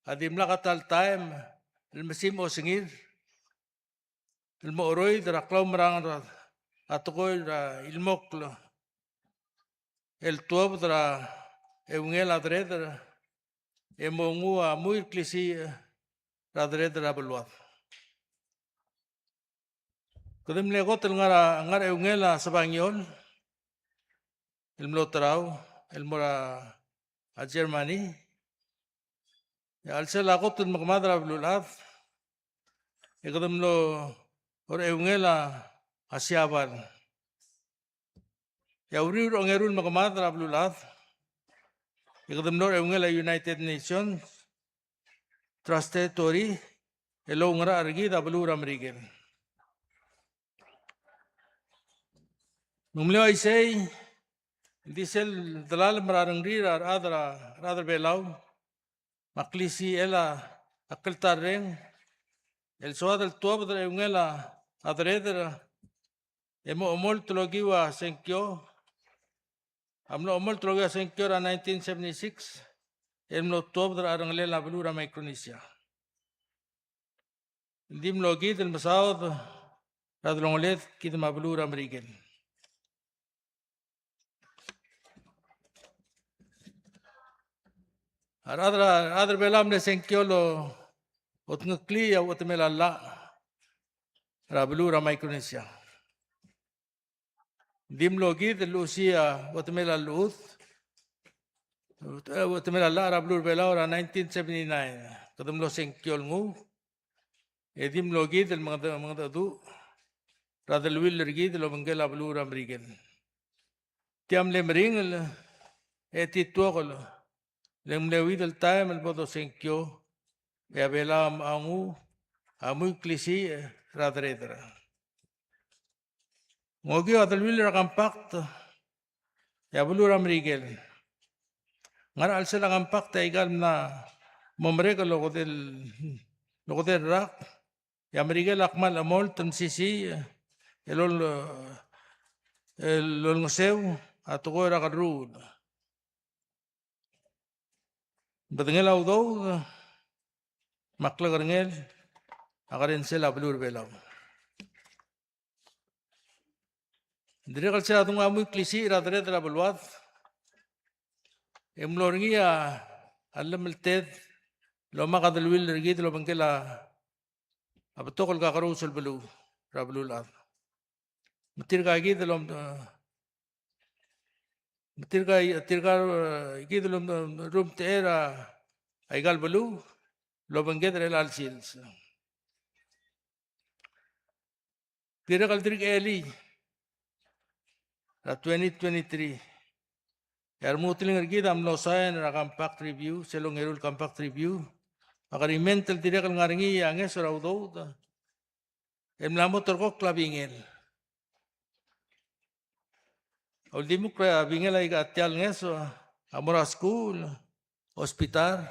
adim nakatal time el mesim o singir el mooroy dra klaw marang atokoy dra ilmok lo el tuob dra eungel adred dra emongu a muy klisi adred dra belwat. Kudem legot el ngar eungel a Sabangyon el mlotraw el mora a Germany. Al sel agot el magmadra belulat ekadem lo or eungela asyaban. Ya uri ongerul magmadra belulat ekadem lo eungela United Nations Trusted Tori elo ngara argi da belura merigel. Numleo isay disel dalal mararangri ar adra belaw maklisi ela akal tareng el soad el tuab dra eungela adredra emo omol tlogiwa senkyo amlo omol tlogiwa senkyo ra 1976 emlo tuab dra aranglela belura Micronesia. Dim logi del masaud radrongolet kid mabelura merigel. Adra belam ne senkyo lo otngkli ya otmelala rabelura Micronesia. Dim logi del Lucia otmelalut otmelala rabelur belaura 1979. kadam lo sengkyol ngu, edim lo gid el mga dadu, radal will gid lo bangela blura mrigen. Tiam le mringel, etituokol, lem lewid el time el bodo sengkyo, e abela angu, amu klisi radredra. Ngogi adal will rakampak, ya blura mrigel. Ngara al sila kampak ta igal na momrega logo del rak, ya mrigel akmal amol tamsisi, elol ngosew atuko rakarud. Badengel audo, maklagarngel, akarin sila blur belaw. Dire kal sila tung amu klisi radre dra bulwat, emlorngia alam el ted, lo makadal will rigid lo bangkela abtokol kakarusul belu rablulat. Matirga gid lo matirga gid lo rum teera aigal belu lo bangked rel al sils. Dire kal dirig eli ra 2023. Yar mutling gid am lo sayan ra compact review selong erul compact review. Akari mental dire kal ngaringi anges ra udo. Emlamo torko klabingel. Ultimo klabingel ay gatial ngeso amora school, hospital,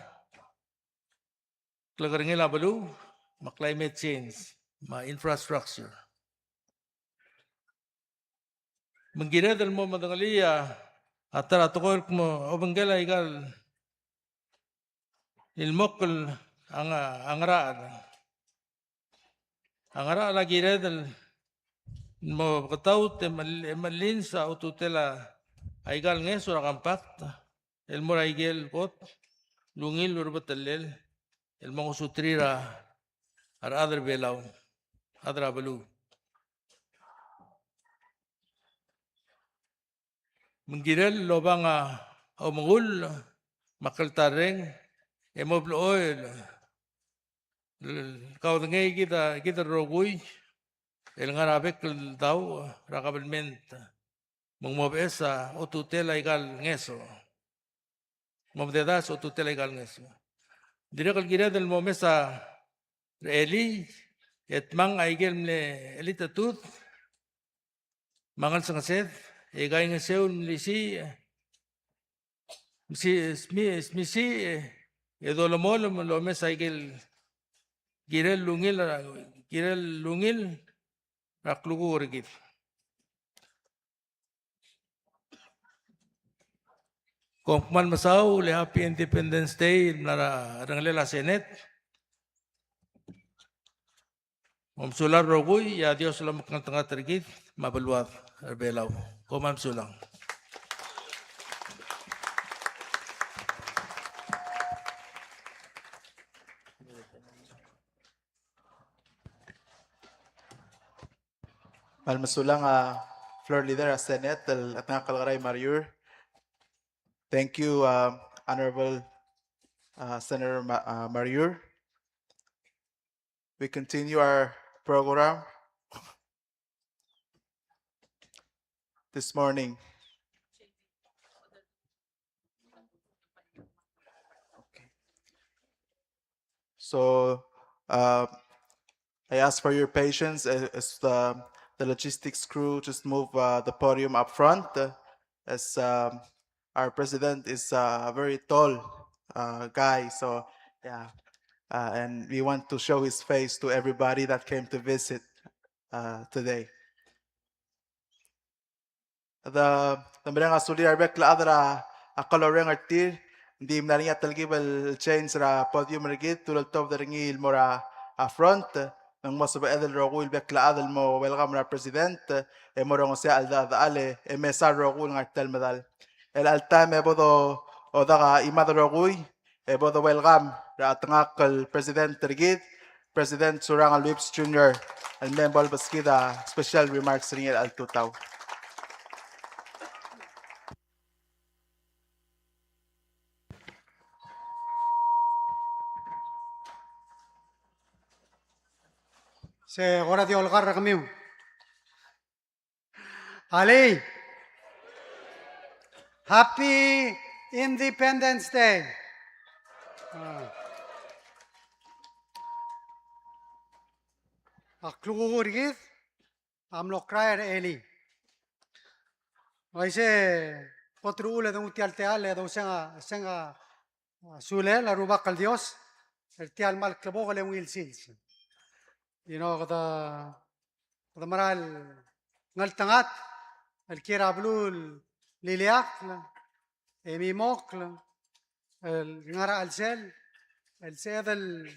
klagaringel abalu, ma climate change, ma infrastructure. Menggira dal mo madangalia atara tokol mo obanggela igal ilmokol angara lagi redal mo kataut emalin sa ututela aigal ngeso rakampak el moraigel pot lungil urbatalel el mga sutrira ar other belaw adra balu menggirel lobanga o mangul makaltareng emoblo oil kau ngay kita rogui el ngarabek daw rakabalment mongmobesa o tutela igal ngeso mobdedas o tutela igal ngeso dire kal gira del momesa eli et mang aigel le elitatut mangal sangaset egay ngeseul lisi misi edolomol lo mesa aigel girel lungil raklugu orgit Kongman masaw le Happy Independence Day nara ranglela Senate. Mamsular rogoy ya Dios lang makantanga tergit mabalwat arbelaw. Komam sulang. Malmasulang floor leader sa Senate at nga Kalgaray Mariur. Thank you, Honorable Senator Mariur. We continue our program this morning. Okay. So I ask for your patience as the logistics crew just move the podium up front as our president is a very tall guy. So yeah, and we want to show his face to everybody that came to visit today. The mga suli arbek la adra akaloreng artir di mnaringa talgi bel change ra podium rigid tulad top the ringil mora front ng mo sa edel rogul bek la adel mo welcome ra president e morong se alda ale e mesar rogul ngartel medal el alta me bodo o daga imad rogui e bodo welcome ra tangak el president rigid President Surang Alwips Jr. and Membol Baskida special remarks ringil al tutaw. Se ora di olgar kamiu. Ali. Happy Independence Day. Aklugur gith. Amlo kraer eli. Oise potru ule dong tial teal le dong senga sule la rubak al Dios. El tial mal klebo le wil sils. You know kada maral ngal tangat el kira blul liliak emi mok el ngara al sel el sed el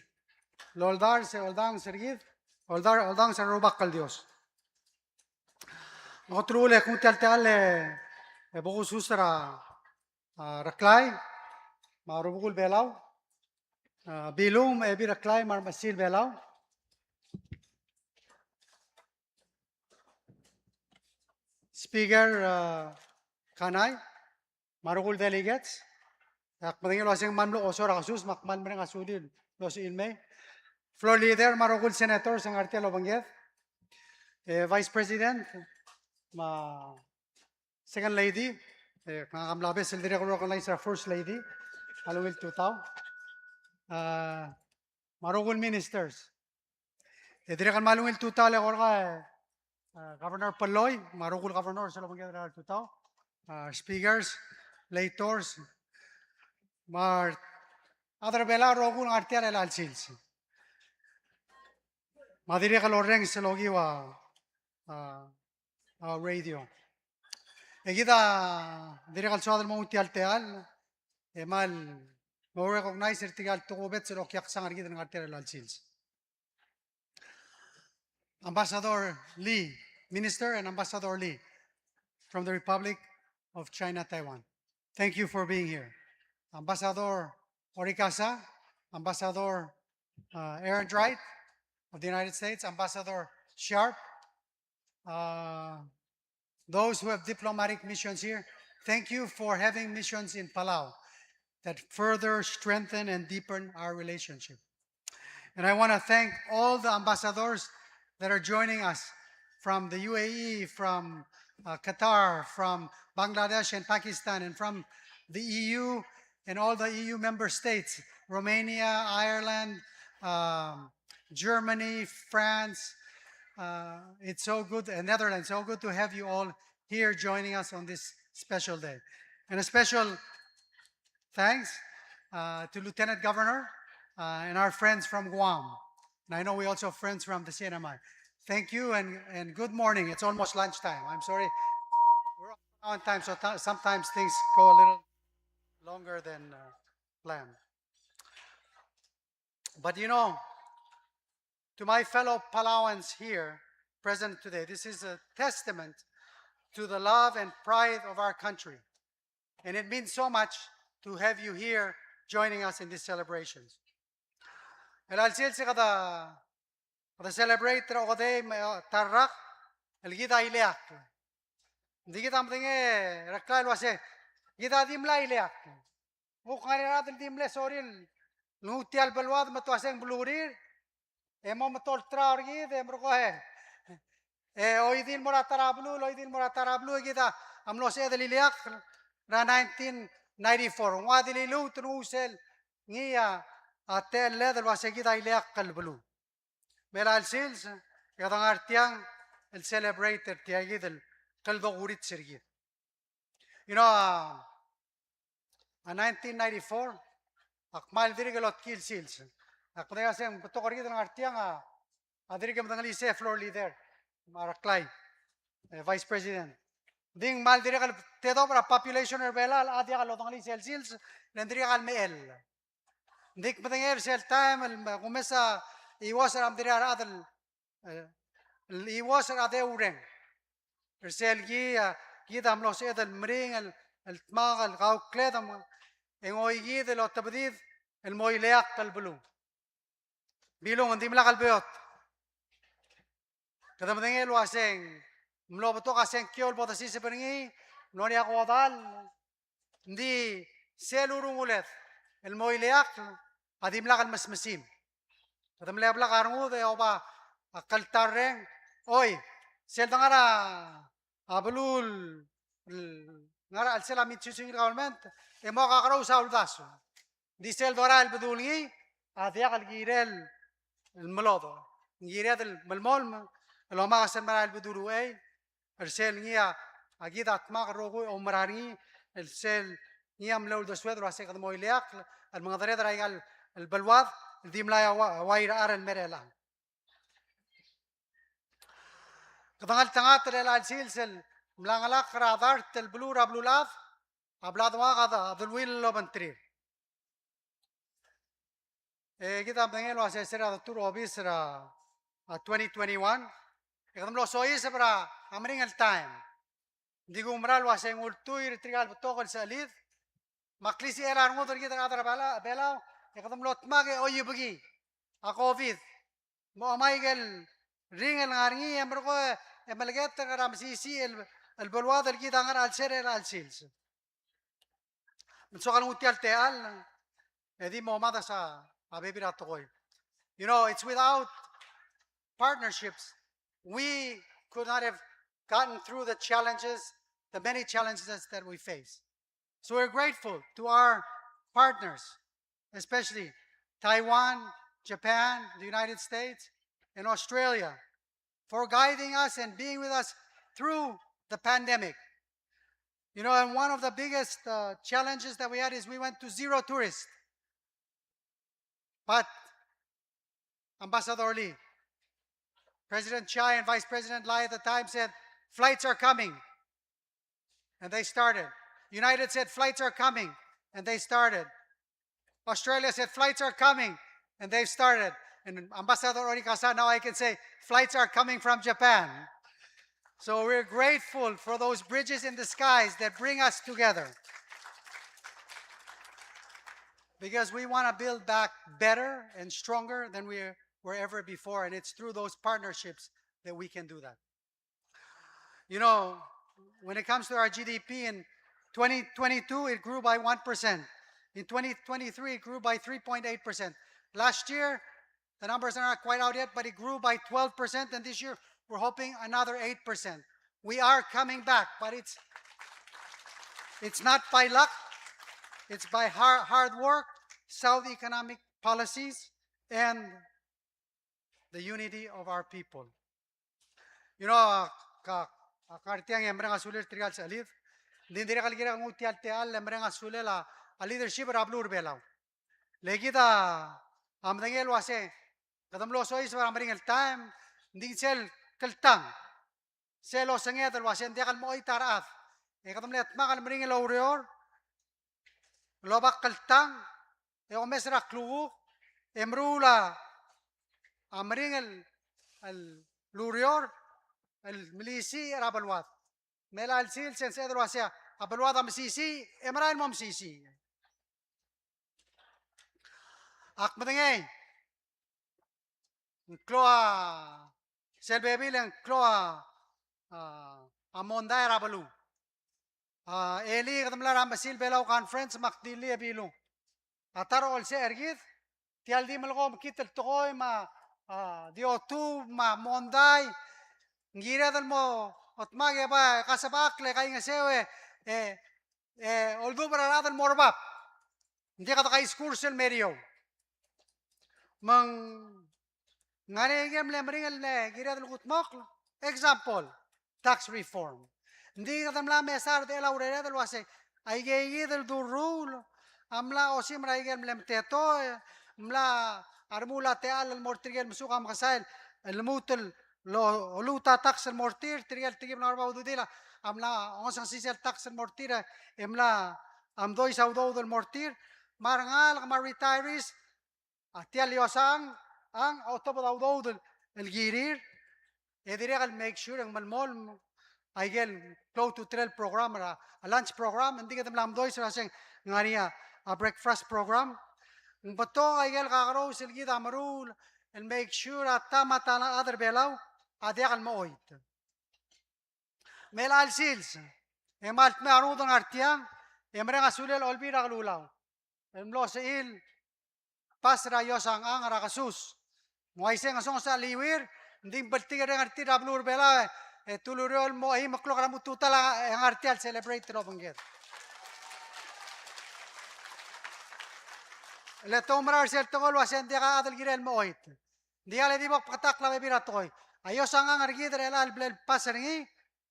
loldar se oldang sergid oldang se rubak al Dios. Otro le kun tial teal le bogu susra raklay ma rubugul belaw bilum e bi raklay mar masil belaw. Speaker Kanay, marugul delegates, akmadingin lo asing mamlo osor akasus makman mereng asudin lo si ilme. Floor leader marugul senator sang artia lo bangyet. Vice President, second lady, kamlabe sildiri ko kanay sa first lady, alungil tutaw. Marugul ministers. Dire kan malungil tutaw le korka Governor Paloy, marugul governor sa lo bangyet ra tutaw. Speakers, lators, other bela rogun artiar el alsils. Madiri kaloreng selogi wa radio. Egida dire kal soadal mo utial teal emal mo recognize ertigal tugubet selo kyak sang argid ng artiar el alsils. Ambassador Lee, Minister and Ambassador Lee from the Republic of China, Taiwan. Thank you for being here. Ambassador Orikasa, Ambassador Aaron Wright of the United States, Ambassador Sharp, those who have diplomatic missions here, thank you for having missions in Palau that further strengthen and deepen our relationship. And I want to thank all the ambassadors that are joining us from the UAE, from Qatar, from Bangladesh and Pakistan, and from the EU and all the EU member states, Romania, Ireland, Germany, France. It's so good, and Netherlands, so good to have you all here joining us on this special day. And a special thanks to Lieutenant Governor and our friends from Guam. And I know we also have friends from the CNMI. Thank you and good morning. It's almost lunchtime. I'm sorry. We're on time, so sometimes things go a little longer than planned. But you know, to my fellow Palauans here present today, this is a testament to the love and pride of our country. And it means so much to have you here joining us in these celebrations. El alsil se kada celebrate ro kade tarrak el gida ileak. Di kita mtinge raklal wase gida dimla ileak. Ukarirat dimle soril nutial belwad matwaseng blurir emo matol traorgi de mrokohe. Oidin moratarablu, oidin moratarablu gida amlo se de ileak na 1994. Wadili lu trusel ngia atel leder wase gida ileak kalblu. Mela alsils kadang artiang el celebrator tiagid el kalbo gurit sergid. You know, in 1994, akmal dirigelot kill sils. Akdaya sem tokorgid ng artiang adirigam dangali se floor leader maraklay vice president. Ding mal dirigal tedo para population erbelal adia lo dangali sils nendirigal meel. Dik badangel sel time el kumesa iwas am dirar adal iwas ade ureng. Erselgi gida amlo se el mring el tmag el gaw kledam en oigi de lo tabdid el moileak kalblu. Bilong andim la kalbeot. Kada badangel waseng mlo bato kaseng kyol bota sise peringi noni ako dal ndi selurungulet el moileak adim la kalmasmasim. Kadam lebla karngu de oba akaltareng oy sel ngara abulul ngara al sela mitsusing government e mo kakaraw sa uldaso di sel dora el bedulgi adia al girel el melodo girel el melmol lo ma sen mara el bedulu ay السيل نيا أكيد أتماغ روغو أمراري السيل نيا ملول دسويد راسي قد مويلياق المنظرية درايقال البلواد دي ملايا واير آر المريلا قدنغال تنغات ريلا السيل ملانغلاق رادارت البلور أبلولاف أبلاد واغا ذلويل لو بنتري كده بنغيل واسي سيرا تورو بيسرا 2021 قدم لو سوي سبرا أمرين التايم Digo umbral wasa yung ultuy retrigal butokol sa alid. Maklisi era ang motor kita kadar belaw. Ikatam lot mage oye bagi. A COVID. Mo amaygel ring el ngaringi emro ko emalget karam sisi el bolwad el kita ngar al serer al sils. Sokal mutial teal. Edi mo mada sa abebira tokoy. You know, it's without partnerships we could not have gotten through the challenges, the many challenges that we face. So we're grateful to our partners, especially Taiwan, Japan, the United States, and Australia, for guiding us and being with us through the pandemic. You know, and one of the biggest challenges that we had is we went to zero tourists. But Ambassador Lee, President Chai and Vice President Lai at the time said, flights are coming. And they started. United said, flights are coming. And they started. Australia said, flights are coming. And they've started. And Ambassador Orikasa, now I can say, flights are coming from Japan. So we're grateful for those bridges in the skies that bring us together. Because we want to build back better and stronger than we were ever before. And it's through those partnerships that we can do that. You know, when it comes to our GDP in 2022, it grew by 1%. In 2023, it grew by 3.8%. Last year, the numbers are not quite out yet, but it grew by 12%. And this year, we're hoping another 8%. We are coming back, but it's not by luck. It's by hard work, sound economic policies, and the unity of our people. You know, kartiang emrang asulir trial sa alid. Dindira kalgira nguti alteal emrang asulela a leadership rablur belaw. Legita amdangel wase kadamlo sois para amring el time dinsel kaltang. Selo sanget el wasen dia kal moi tarat. E kadamlet makal amring el aureor. Lobak kaltang e omesra klugu emrula amring el lurior el milisi rabalwat mela el sil sen sedro asia abalwat am sisi emrain mom sisi ak madengay kloa sel bebilen kloa amonda rabalu eli kadamla rambasil belaw conference makdili abilu ataro ol se ergid tial di malgom kitel toy ma diotu ma monday ngira dal mo otmage ba kasabak le kay ngasewe oldu para dal morbap hindi ka kay skursel merio mang ngare ngem le mringal le gira dal gutmak example tax reform hindi ka tamla mesar de la urere dal wase ay gege dal durul amla osim raigem lem teto mla armula te al mortigel musuka makasail el mutel lo luta tax el mortir trial tigim na arba udila amla onsan sisel tax el mortir emla am doi saudo del mortir marangal ma retirees atial yosang ang autobo daudo del el girir e diregal make sure ang malmol aigel go to trail program a lunch program hindi ka am doi sa sing ngaria a breakfast program bato aigel kakaro silgid amarul and make sure at tama tana other belaw adiagal mooit melal sils emalt me arudang artiang emreng asulel olbira glulaw emlo seil pasra yosang ang rakasus moiseng asong sa liwir Hindi baltiga rin arti rablur bela tuluriol mo ay maklok ramu tutala ang arti al celebrate ro bangget. Le tomrar sel togol wasen dia ka adal girel mo oit. Dia le di bok patak la bebira toy. Ayo sangang argi der al blel paseringi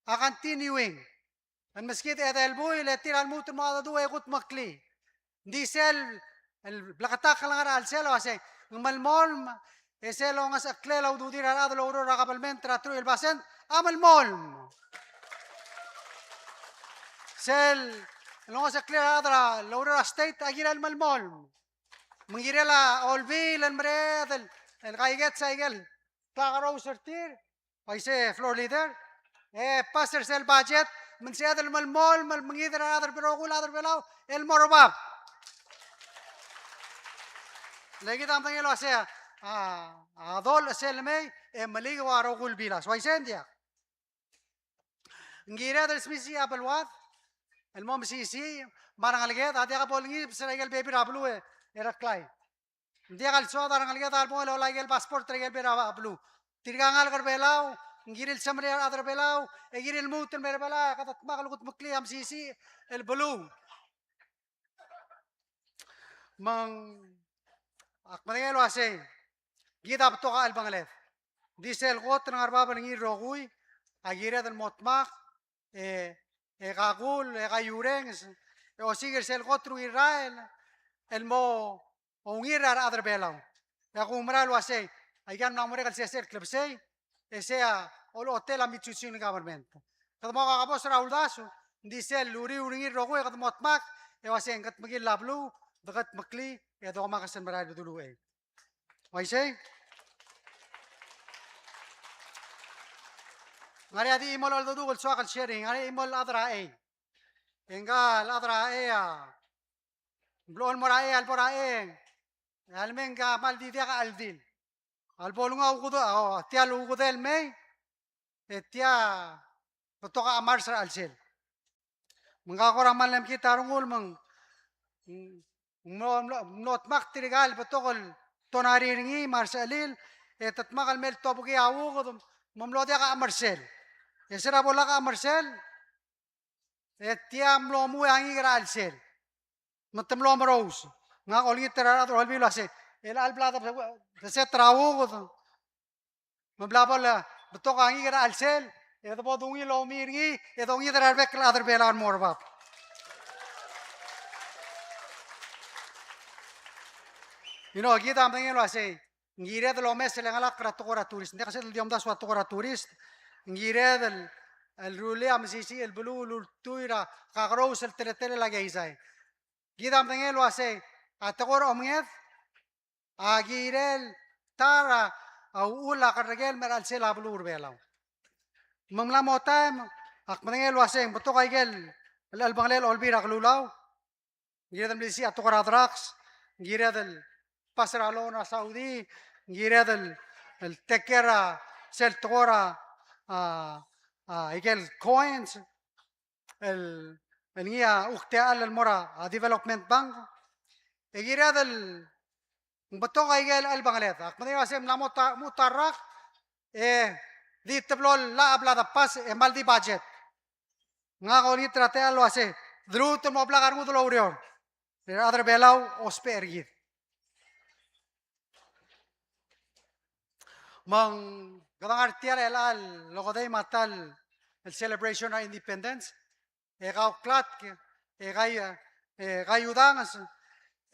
a continuing. An meskit eda el boy le tiral mut ma da do ekut makli. Di sel el blakatak lang al sel wase malmol eselo ngas aklela ududira adal aurora kabalment tratru el basen amal mol. Sel ngas aklela adal aurora state agira el malmol. Mengirela olbil el mred el gaiget saigel tagaro sortir paise floor leader passer el budget من سيادة المال من يدر هذا البروغول هذا البلاو المرباب لقيت أم تنجلو أسيا هذول أسيلمي مليك واروغول بيلاس ويسين ديا نجير هذا السميسي أبلواد المهم سيسي بارن لقيت هذا قبولني بس رجال بيبي رابلو إركلاي dia kal so darang alga dal mo lo lagel passport regel bera blu tirgangal kar belau ngiril samre adar belau egiril mutel mer bela katat makal gut mukli am sisi el blu mang akmanelo ase gida btoka al banglet disel got ngar baba ngir rogui agire del motmak e gagul e gayureng o sigue sel gotru Israel el mo ونغير أدر بيلاو يقوم مرالو أسي أيام ناموري قال سيسير كلب سي إسيا أولو أوتيل أمي تشوشين غابرمنت قد ما قابوس راول داسو دي سيل لوري ونغير روغوي قد موتماك يواسين قد مجيل لابلو دقت مكلي يدو ما قسن مرالو دولو إيه ويسي غاري أدي إيمول أولدو دوغل سواقل شيرين غاري إيمول أدرا إيه إنغال أدرا إيه بلو المرا إيه البرا إيه almenga maldidega aldin albolunga ugudo tia lugudel mei tia potoka amarsa alsel mga kora malem kitarungul mang not mak tirigal potokol tonari ringi marsalil etat makal mel tobugi awugud mamlodya ka amarsel esera bola ka amarsel tia mlomu angi gra alsel matamlo rose nga olgi terara to halbi lase el alblada se trawo mablabala to kangi gara alsel e to bodungi lo mirgi e dongi terar bek ladar belan morbab gita am tengen lase ngire de lo mes le ngala kratokora turist ndeka se diom das watokora turist ngire del el rule am sisi el bulu tuira kagros el teletele la geisai gita am tengen lase atagor omnged agirel tara au ula kargel meral sela blur belau mamla motam akmangel waseng betok aigel al banglel olbira glulau giredel misi atagor adrax giredel pasralona saudi giredel el tekera sel tora aigel coins el niya uktea al mora development bank Egir هذا بتوع يجي البنغلات أكمل يواسم لا متارك دي تبلول لا أبلا دباس إمال دي budget ngagoni trate alo ase druto mo bla garmu lo urion adre belau ospergid mang gadang artiar elal logodei matal el celebration of independence e gau klat e gayudangas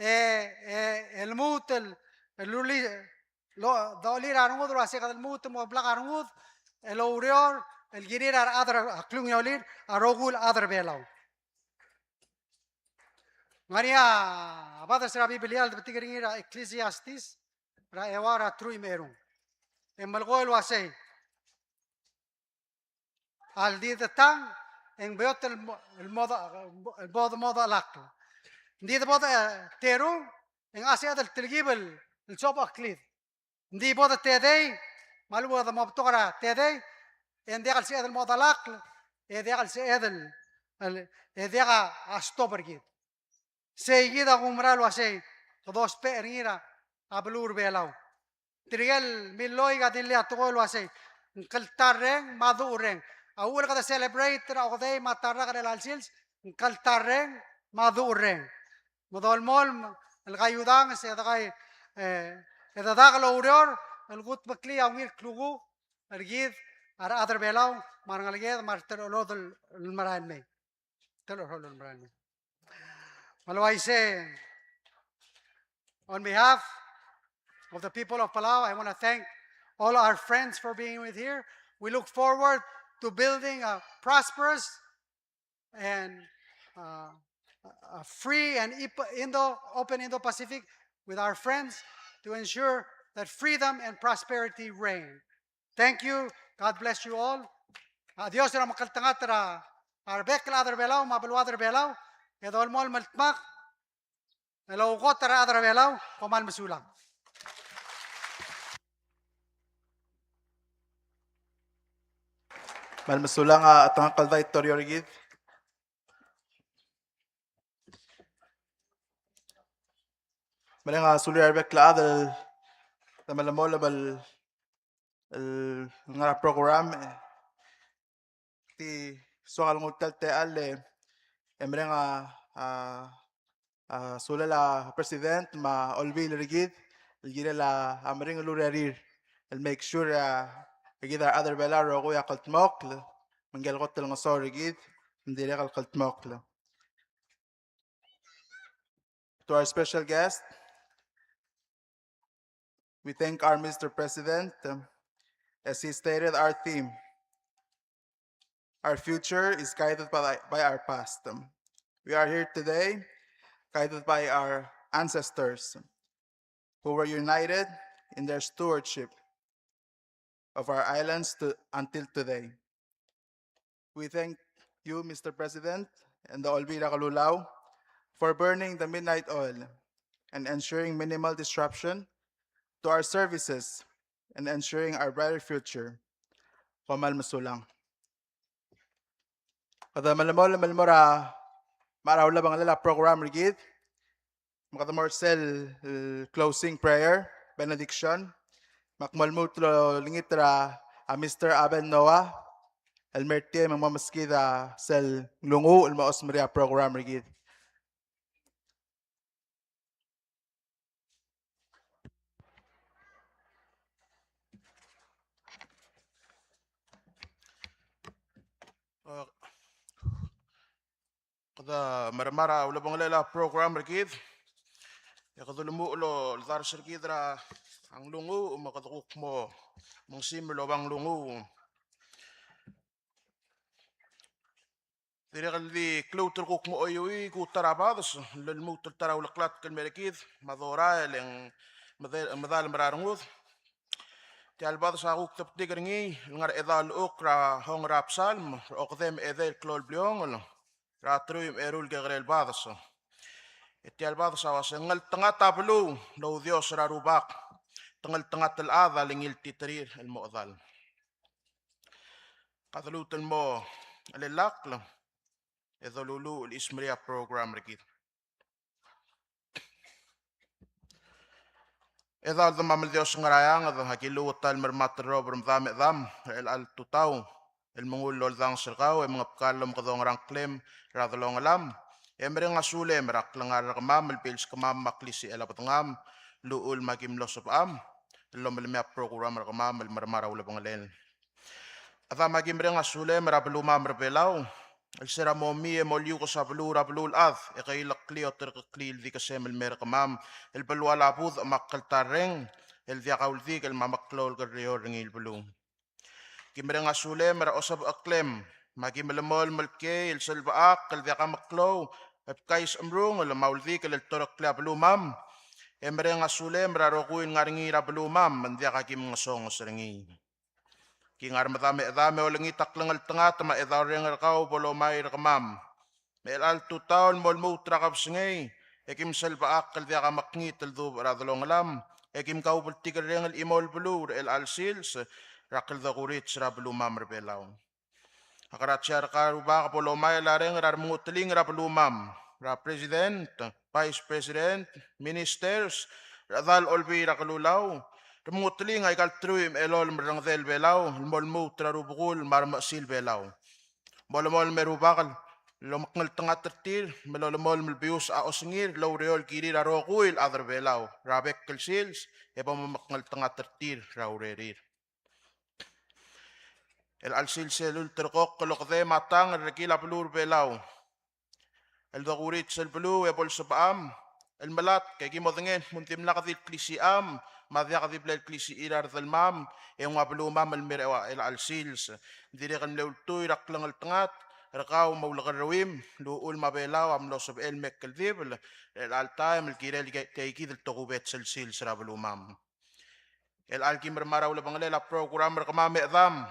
el mutel el luli lo dolir armud lo hace el mutel mo bla armud el urion el girir ar adra klung yolir arogul adra belau Maria abada sera Biblia al betigiringira Ecclesiastes ra ewara trui merum emalgol wasei al di tang en beot el modo lakto di boda teru en asia del telgibel el sopa klid di boda tedei malu boda mobtora tedei en degal se del modo lakto e degal se del e dega astobergid seguida gumralo asei dos peringira ablur belau Tirigel miloy ga dilli atugol wase. Kaltareng madureng. Awul kada celebrate ra oday matara kada lalsils. Kaltareng madureng. Modolmol الغيودان سيدغاي إذا داخل أوريور الغوت بكلي أو غير كلوغو الجيد أرى أدر بيلاو مارن الجيد مارتر أولود المران مي تلو هول المران مي. Well, I say on behalf of the people of Palau, I want to thank all our friends for being with here. We look forward to building a prosperous and a free and open Indo-Pacific with our friends to ensure that freedom and prosperity reign. Thank you. God bless you all. Adios ra makaltangat ra arbek ladar belaw mabalwadar belaw edol mol maltmak elawgot ra adar belaw komal masulang. Malmasulang atang kalday Torio Rigid. Malang sulir arbek laadal tamalamol bal nga program ti soal ngutal te alle emreng sulala president ma olbil rigid ligida la amring lurerir el make sure rigid other belar rogo ya kaltmok mangel gotel ngosor rigid ndire kaltmok. To our special guest, we thank our Mr. President. As he stated, our theme, our future is guided by our past. We are here today guided by our ancestors who were united in their stewardship of our islands until today. We thank you, Mr. President, and the Olvira Kalulao for burning the midnight oil and ensuring minimal disruption to our services and ensuring our brighter future. Komal masulang. Kada malamol malmora marawla bang lala program rigid. Makadamor sel closing prayer benediction. Makmalmutlo lingitra a Mr. Aben Noah. El mertie mamamaskida sel lungu el maos Maria program rigid. Kada maramara ula bang lela program rigid. Ya kada lumu lo dar sergid ra ang lungu makadukuk mo mong simlo bang lungu. Dire kaldi klauter kuk mo oyui ku tarabados lelmu tara ula klat kal merekid madora leng madal mararungud. Ti albados aku tap tigringi ngar edal ukra hong rapsalm okdem edel klol bliong ra truim erul gegrel bados. Iti albados awas ngal tanga tablu lo Dios ra rubak tangal tanga tel ada lingil titrir el modal. Katalutan mo alelak lang edolulu el ismria program rekit. Edal the mamal Dios ngarayang ado hakilu tal mermat robrum dam el al tutau el mungul lol dang serkau em ngapkalom kadong rang klem radolong alam emre ngasule merak lengar kamam el pils kamam maklisi elapatngam luul magim losop am lom el mea program kamam el marmara ula bangalen ata magim re ngasule merabeluma merbelau el sera momi e moliu ko sa blu rablu al e kay lakli o ter klil di kasem el mer kamam el balwa labud makal tareng el dia kaul di el mamaklol garrio ringil blu kimre ngasule mer osab aklem magi melemol melke el selba ak el dia kamaklo ep kais amrung el maul di el torok kla blu mam emre ngasule mer rokuin ngaringi rablu mam mendia kakim ngasong serengi Kingar matame edame olengi taklengal tengah tema edareng kau bolo mai rekamam. Mel al tu tahun mol mu trakap sengei. Ekim selba akal dia kamakni teldu radolong alam. Ekim kau bertiga rengal imol belur el al sils rakal da kurit sera belu mam rebelau. Akarat syar karuba bolo mai lareng rar menguteling ra belu mam. Ra president, vice president, ministers, radal olbi rakalulau. Mutling ay kaltruim elol merang del belau, molmu trarubukul marmasil belau. Molmol merubakal, lomakngal tanga tertir, melolmol melbius a osngir, laureol kiri rarokuil adar belau, rabek kelsils, eba mamakngal tanga tertir raurerir. El alsil selul terkok kolokde matang rekila pelur belau. El dogurit sel belu e bol sepaam, el melat kay gimodengin muntim lakadil klisi am, madya kadil klisi irar del mam, e nga belu mam el merewa el alsils. Dire kan leultuy raklang el tengat, rakaw maulakarrawim, luul mabelau am losob el mekkel dibel, el altaim el kirel kay kidil togubet sel sils rabelu mam. El alkimer maraw la bangale la program rekamame dam,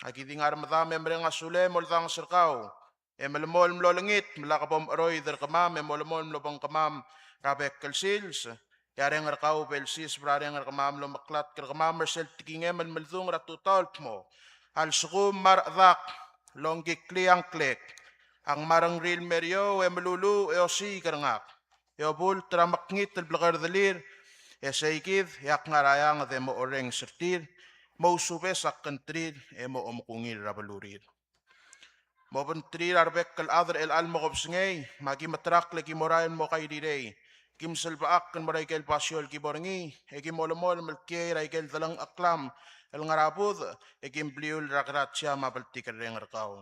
akidingar madam emrenga sule moldang serkau. Emelmol mlolengit melakabom roy der kamam emolmol mlobang kamam rabek kelsils yareng rakau belsis brareng kamam lo maklat ker kamam mersel tiking emel meldung ratutal mo al sukum mardak longi kliang klek ang marang real merio emelulu eosi kerngak eobul tramakngit el blakar delir eseikid yak ngarayang demo oreng sertir mo subes akentrir emo omkungir rabalurir. Mobon trir arbek kal adr el al mokob sngay, magi matrak lagi morayan mo kay direy. Kim salbaak kan maray kel pasyol ki borangi, egi molomol melkey ray kel dalang aklam, el ngarabud, egim bliul rakratsia mabalti kereng rakaw.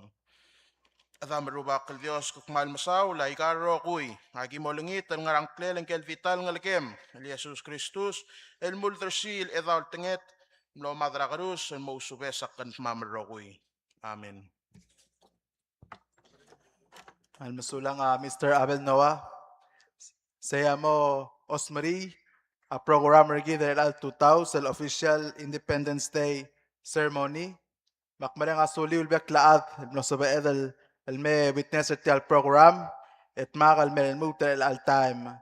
Adam rubak kel Dios kukmal masaw, lai karo kuy, agi molengit el ngarang kleleng kel vital ngalakem, el Jesus Kristus, el muldersil edal tenget, mlo madrakarus, el mo subesak kan mamarrokuy. Amen. Almasulang Mr. Abel Noah. Saya mo Osmari, a programmer gidel al 2000 official Independence Day ceremony. Makmarang asuli ulbek laad no sabe edel el me witness al program et makal mel mutel al time.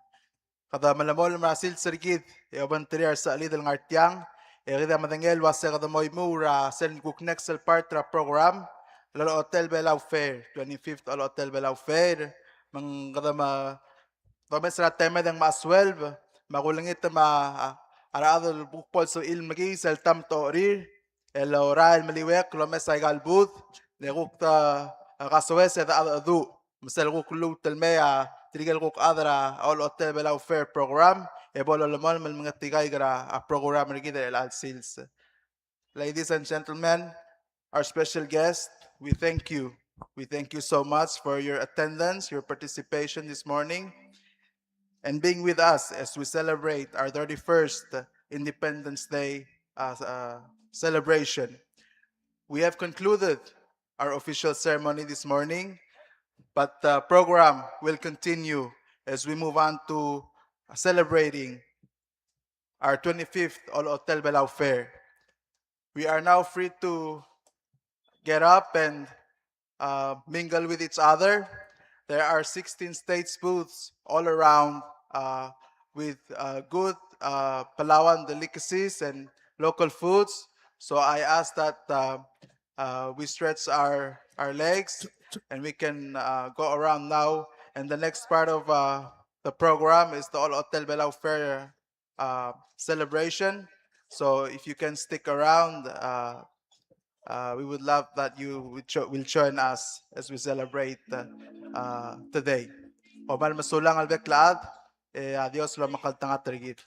Kada malamol marasil sergid e oban triar sa lidel ngartiang e gida madangel wase kada moy mura sen kuknek sel partra program lalo hotel Belau Fair 25th al hotel Belau Fair mang kada ma Tomen sa tema ng ma-12 magulangit ma aradol bukpol so il magi sel tam to rir el oral maliwek lo mes ay galbud ne gukta kaswes da adu misal guk lu telmea trigal guk adra all hotel Belau Fair program e bolo lamol mal mga tigay gara a program rigid el al sils. Ladies and gentlemen, our special guest, we thank you. We thank you so much for your attendance, your participation this morning, and being with us as we celebrate our 31st Independence Day celebration. We have concluded our official ceremony this morning, but the program will continue as we move on to celebrating our 25th All Hotel Belau Fair. We are now free to get up and mingle with each other. There are 16 states booths all around with good Palawan delicacies and local foods. So I ask that we stretch our legs and we can go around now. And the next part of the program is the All Hotel Belau Fair celebration. So if you can stick around, we would love that you will join us as we celebrate today. Omal masulang albek laad, adios lo makaltangat rigid.